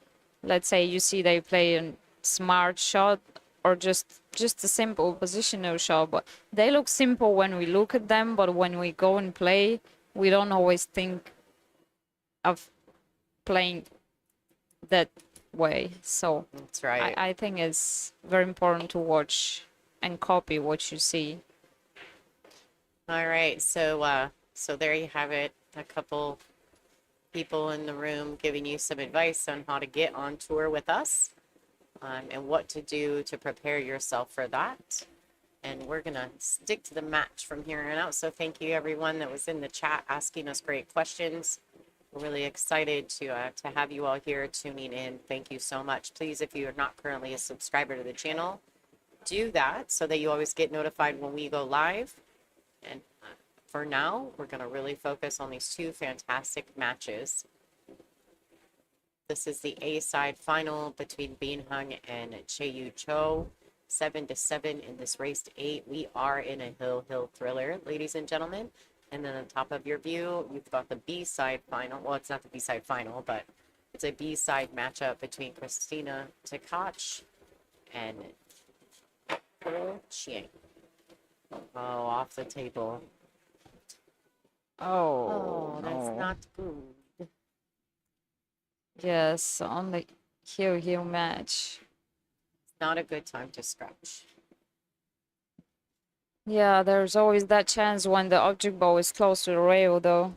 let's say you see they play a smart shot or just a simple positional shot, but they look simple when we look at them, but when we go and play, we don't always think of playing that way. So That's right. I think it's very important to watch and copy what you see. All right. So there you have it. A couple people in the room giving you some advice on how to get on tour with us, and what to do to prepare yourself for that. And we're gonna stick to the match from here on out. So thank you everyone that was in the chat asking us great questions. We're really excited to have you all here tuning in. Thank you so much. Please, if you are not currently a subscriber to the channel, do that so that you always get notified when we go live. And for now, we're going to really focus on these two fantastic matches. This is the A side final between Bean-Hung and Chieh-Yu Chou. 7-7 in this race to 8. We are in a hill thriller, ladies and gentlemen. And then on top of your view, you've got the B side final. Well, it's not the B side final, but it's a B side matchup between Christina Tpke and Chieh. Oh, off the table. Oh, that's no. not good. Yes, on the heel match. Not a good time to scratch. Yeah, there's always that chance when the object ball is close to the rail, though.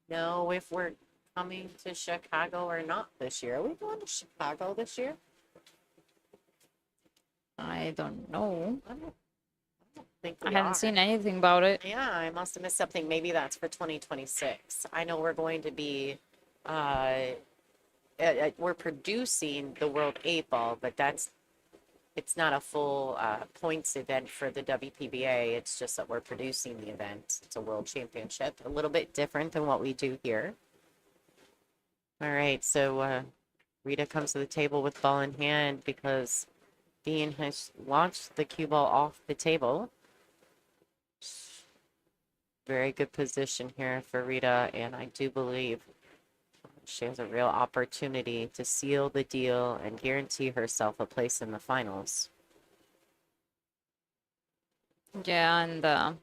Know if we're coming to Chicago or not this year. Are we going to Chicago this year? I don't know. I don't think I we haven't are. seen anything about it. Yeah, I must have missed something. Maybe that's for 2026. I know we're going to be, we're producing the World 8 Ball, but it's not a full points event for the WPBA. It's just that we're producing the event. It's a world championship, a little bit different than what we do here. All right, so Rita comes to the table with ball in hand because Dean has launched the cue ball off the table. Very good position here for Rita, and I do believe she has a real opportunity to seal the deal and guarantee herself a place in the finals. Yeah, and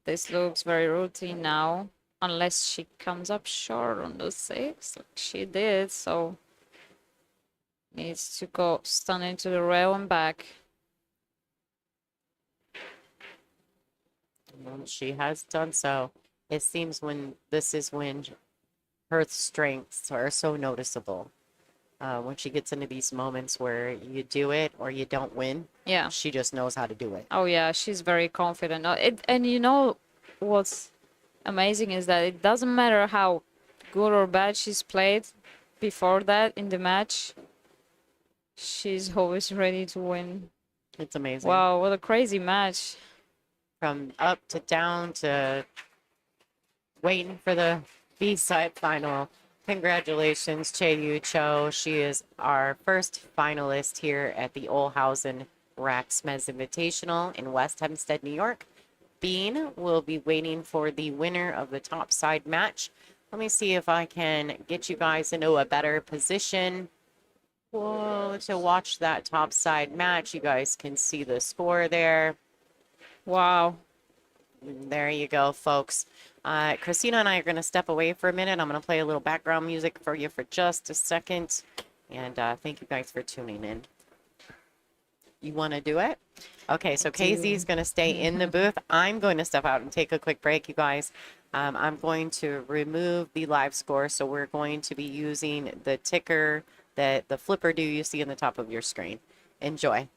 this looks very routine now, unless she comes up short on the 6, like she did, so needs to go stun into the rail and back. And she has done so. It seems when this is when her strengths are so noticeable. When she gets into these moments where you do it or you don't win, Yeah. she just knows how to do it. Oh yeah, she's very confident. And you know what's amazing is that it doesn't matter how good or bad she's played before that in the match. She's always ready to win. It's amazing. Wow, what a crazy match. From up to down to waiting for the B-side final. Congratulations, Chieh-Yu Chou. She is our first finalist here at the Olhausen Raxx Mezz Invitational in West Hempstead, New York. Bean will be waiting for the winner of the top side match. Let me see if I can get you guys into a better position to watch that top side match. You guys can see the score there. Wow. There you go, folks. Christina and I are going to step away for a minute. I'm going to play a little background music for you for just a second. And thank you guys for tuning in. You want to do it? Okay, so KZ's going to stay in the booth. I'm going to step out and take a quick break, you guys. I'm going to remove the live score, so we're going to be using the ticker, that the flipper do you see in the top of your screen. Enjoy.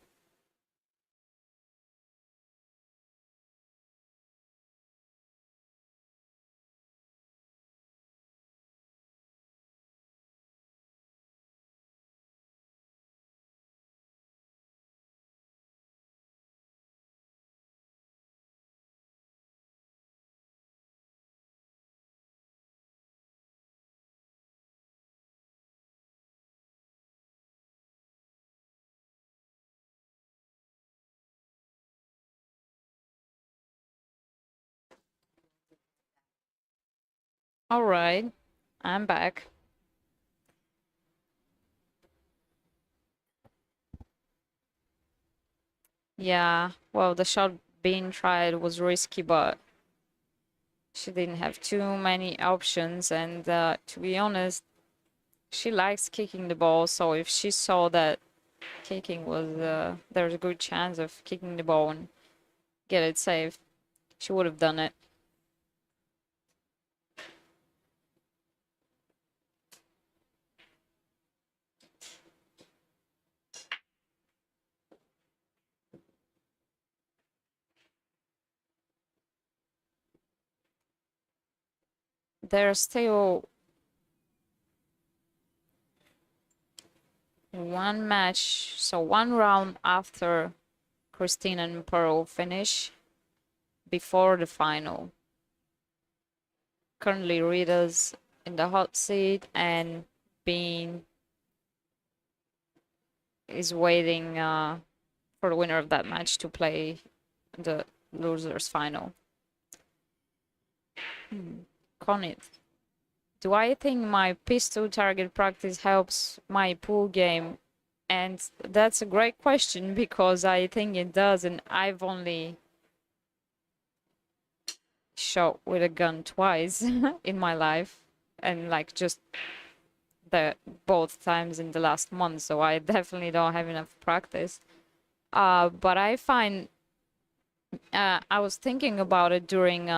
All right, I'm back. Yeah, well, the shot being tried was risky, but she didn't have too many options. And to be honest, she likes kicking the ball. So if she saw that kicking was, there's a good chance of kicking the ball and get it safe, she would have done it. There's still one match, so one round after Christine and Pearl finish before the final. Currently, Rita's in the hot seat, and Bean is waiting for the winner of that match to play the losers final. Conit, do I think my pistol target practice helps my pool game? And that's a great question, because I think it does, and I've only shot with a gun twice in my life, and like just both times in the last month, so I definitely don't have enough practice. But I find I was thinking about it during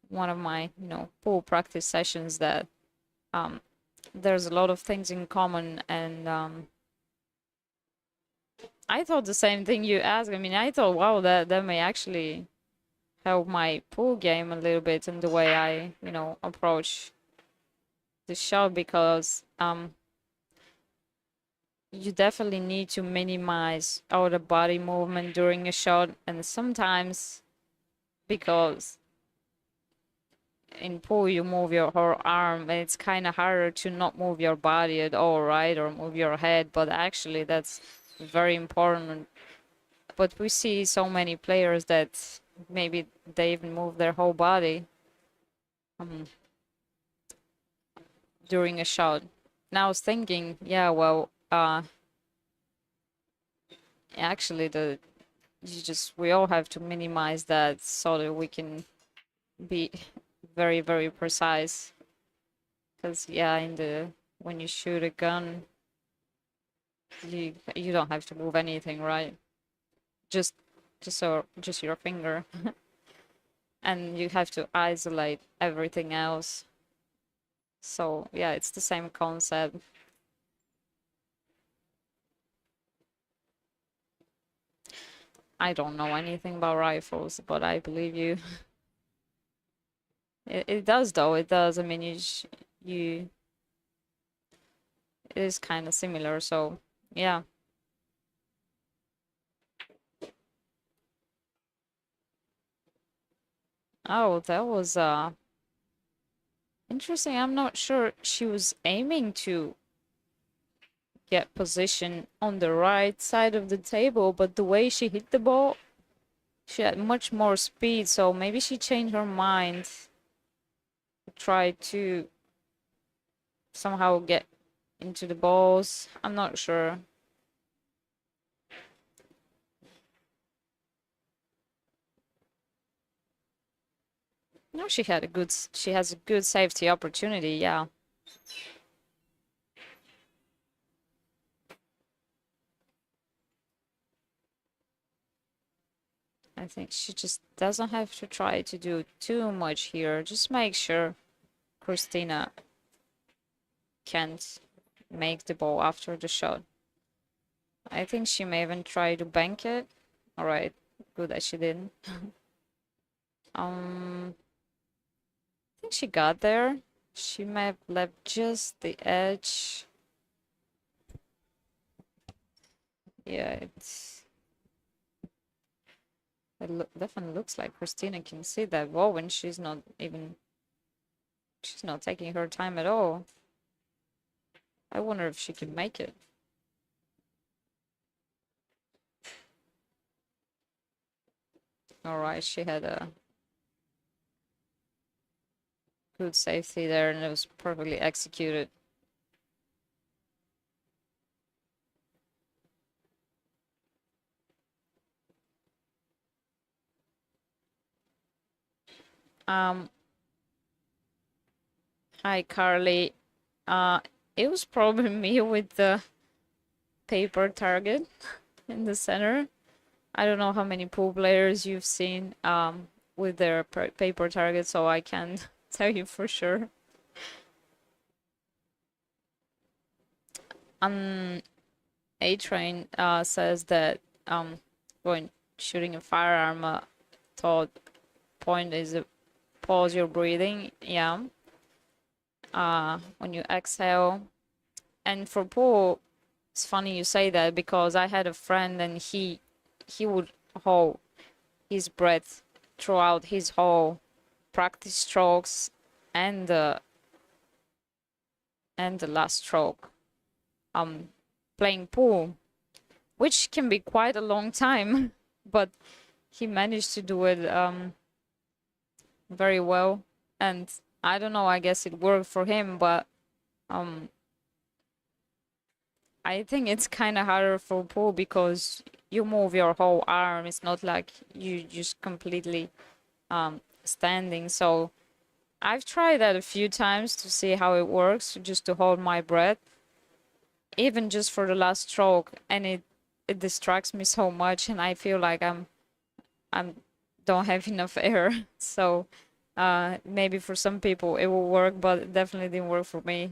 one of my pool practice sessions, that there's a lot of things in common, and I thought the same thing you asked. I mean, I thought, wow, that may actually help my pool game a little bit in the way I approach the shot, because you definitely need to minimize all the body movement during a shot, and sometimes, because in pool you move your whole arm, and it's kind of harder to not move your body at all, right, or move your head, but actually that's very important. But we see so many players that maybe they even move their whole body. during a shot. And I was thinking, yeah, well, actually, we all have to minimize that so that we can be very, very precise. Because yeah, when you shoot a gun, you don't have to move anything, right? Just just your finger, and you have to isolate everything else. So yeah, it's the same concept. I don't know anything about rifles, but I believe you. It does though. It does. I mean, you it is kind of similar. So yeah. Oh, that was interesting. I'm not sure she was aiming to get position on the right side of the table, but the way she hit the ball, she had much more speed, so maybe she changed her mind to try to somehow get into the balls. I'm not sure. No, she has a good safety opportunity, yeah. I think she just doesn't have to try to do too much here. Just make sure Christina can't make the ball after the shot. I think she may even try to bank it. All right, good that she didn't. I think she got there. She may have left just the edge. Yeah, definitely looks like Christina can see that ball when she's not taking her time at all. I wonder if she can make it. All right, she had a good safety there, and it was perfectly executed. Hi, Carly. It was probably me with the paper target in the center. I don't know how many pool players you've seen with their paper target, so I can't tell you for sure. A-Train says that when shooting a firearm, thought point is pause your breathing. Yeah. When you exhale. And for pool, it's funny you say that because I had a friend and he would hold his breath throughout his whole practice strokes and the last stroke playing pool, which can be quite a long time, but he managed to do it very well. And I don't know, I guess it worked for him, but I think it's kind of harder for pool because you move your whole arm. It's not like you just completely standing. So I've tried that a few times to see how it works, just to hold my breath, even just for the last stroke, and it distracts me so much, and I feel like I'm don't have enough air. So maybe for some people it will work, but it definitely didn't work for me.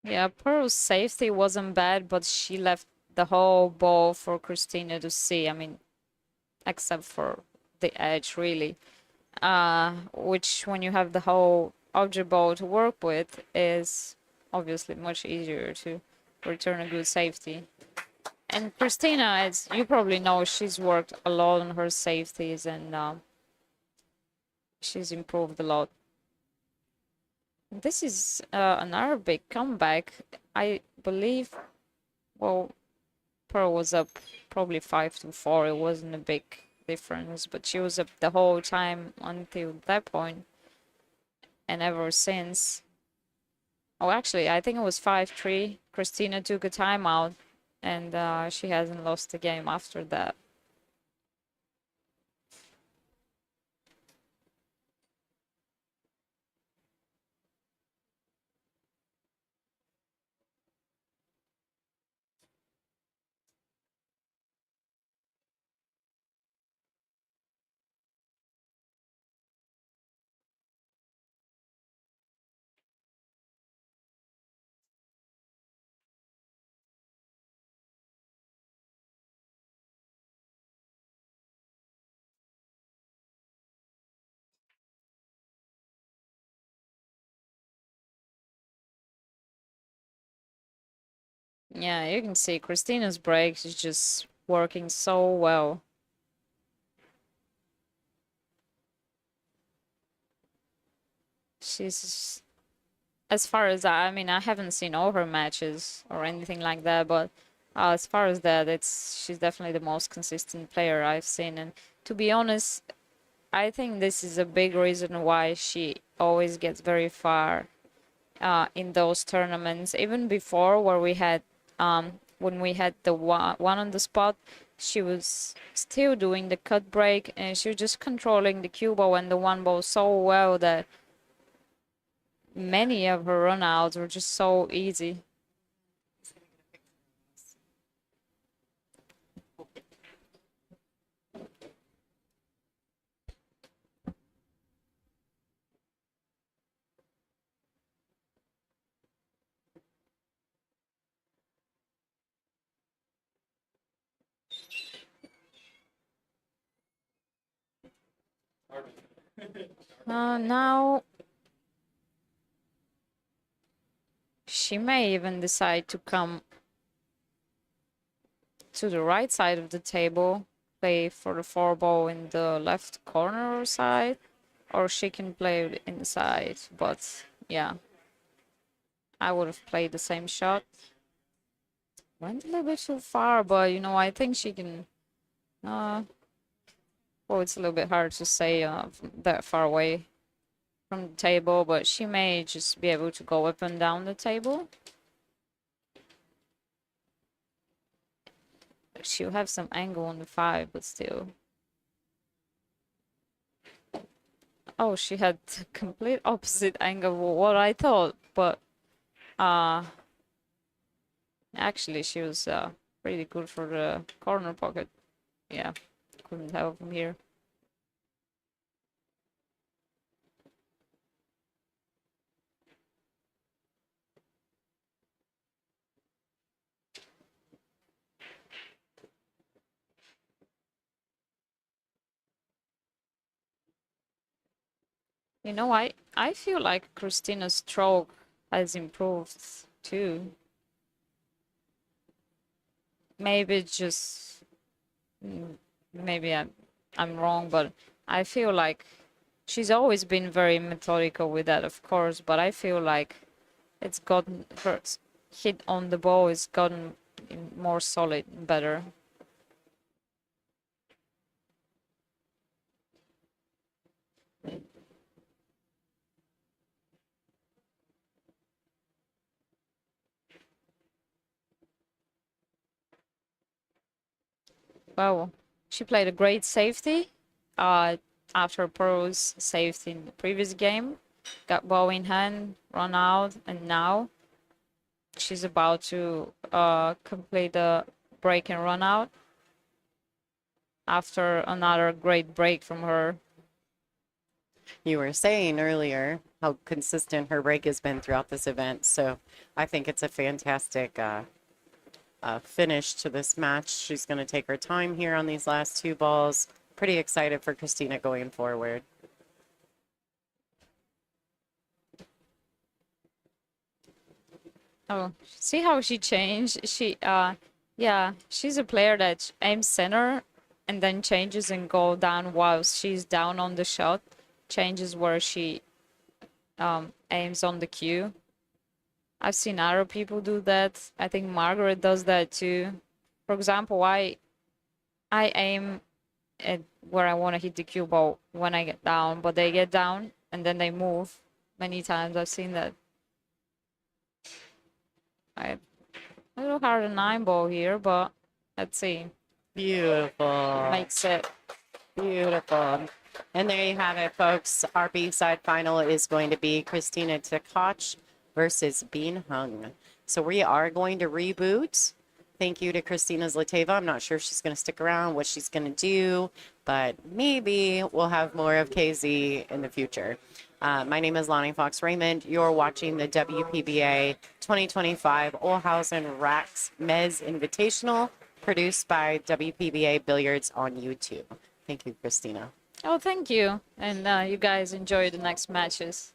Yeah, Pearl's safety wasn't bad, but she left the whole ball for Christina to see. I mean, except for the edge, really. Which, when you have the whole object ball to work with, is obviously much easier to return a good safety. And Christina, as you probably know, she's worked a lot on her safeties, and she's improved a lot. This is another big comeback. I believe, well, Pearl was up probably 5-4. It wasn't a big difference, but she was up the whole time until that point, and ever since. Oh, actually, I think it was 5-3. Christina took a timeout, and she hasn't lost a game after that. Yeah, you can see Christina's break is just working so well. She's, as far as I mean, I haven't seen all her matches or anything like that, but as far as that, she's definitely the most consistent player I've seen. And to be honest, I think this is a big reason why she always gets very far in those tournaments. Even before, where we had when we had the one on the spot, she was still doing the cut break, and she was just controlling the cue ball and the one ball so well that many of her runouts were just so easy. Now she may even decide to come to the right side of the table, play for the 4 ball in the left corner side, or she can play it inside. But yeah, I would have played the same shot. Went a little bit too far, but you know, I think she can. Well, it's a little bit hard to say that far away from the table, but she may just be able to go up and down the table. She'll have some angle on the 5, but still. Oh, she had the complete opposite angle of what I thought, but actually she was pretty good for the corner pocket. Yeah, couldn't tell from here. You know, I feel like Christina's stroke has improved too. Maybe it's just maybe I'm wrong, but I feel like she's always been very methodical with that, of course, but I feel like it's gotten her hit on the ball is gotten more solid and better. Well, she played a great safety after Pearl's safety in the previous game. Got ball in hand, run out, and now she's about to complete the break and run out after another great break from her. You were saying earlier how consistent her break has been throughout this event, so I think it's a fantastic finish to this match. She's going to take her time here on these last 2 balls. Pretty excited for Christina going forward. Oh, see how she changed? She Yeah, she's a player that aims center and then changes and go down while she's down on the shot, changes where she aims on the cue. I've seen other people do that. I think Margaret does that too. For example, I aim at where I want to hit the cue ball when I get down, but they get down and then they move. Many times I've seen that. A little hard a 9 ball here, but let's see. Beautiful. Makes it. Beautiful. And there you have it, folks. Our B-side final is going to be Christina Tpke versus Bean Hung. So we are going to reboot. Thank you to Christina Zlateva. I'm not sure if she's going to stick around, what she's going to do, but maybe we'll have more of KZ in the future. My name is Lonnie Fox Raymond. You're watching the WPBA 2025 Olhausen Raxx Mezz Invitational, produced by WPBA Billiards on YouTube. Thank you, Christina. Oh, thank you. And you guys enjoy the next matches.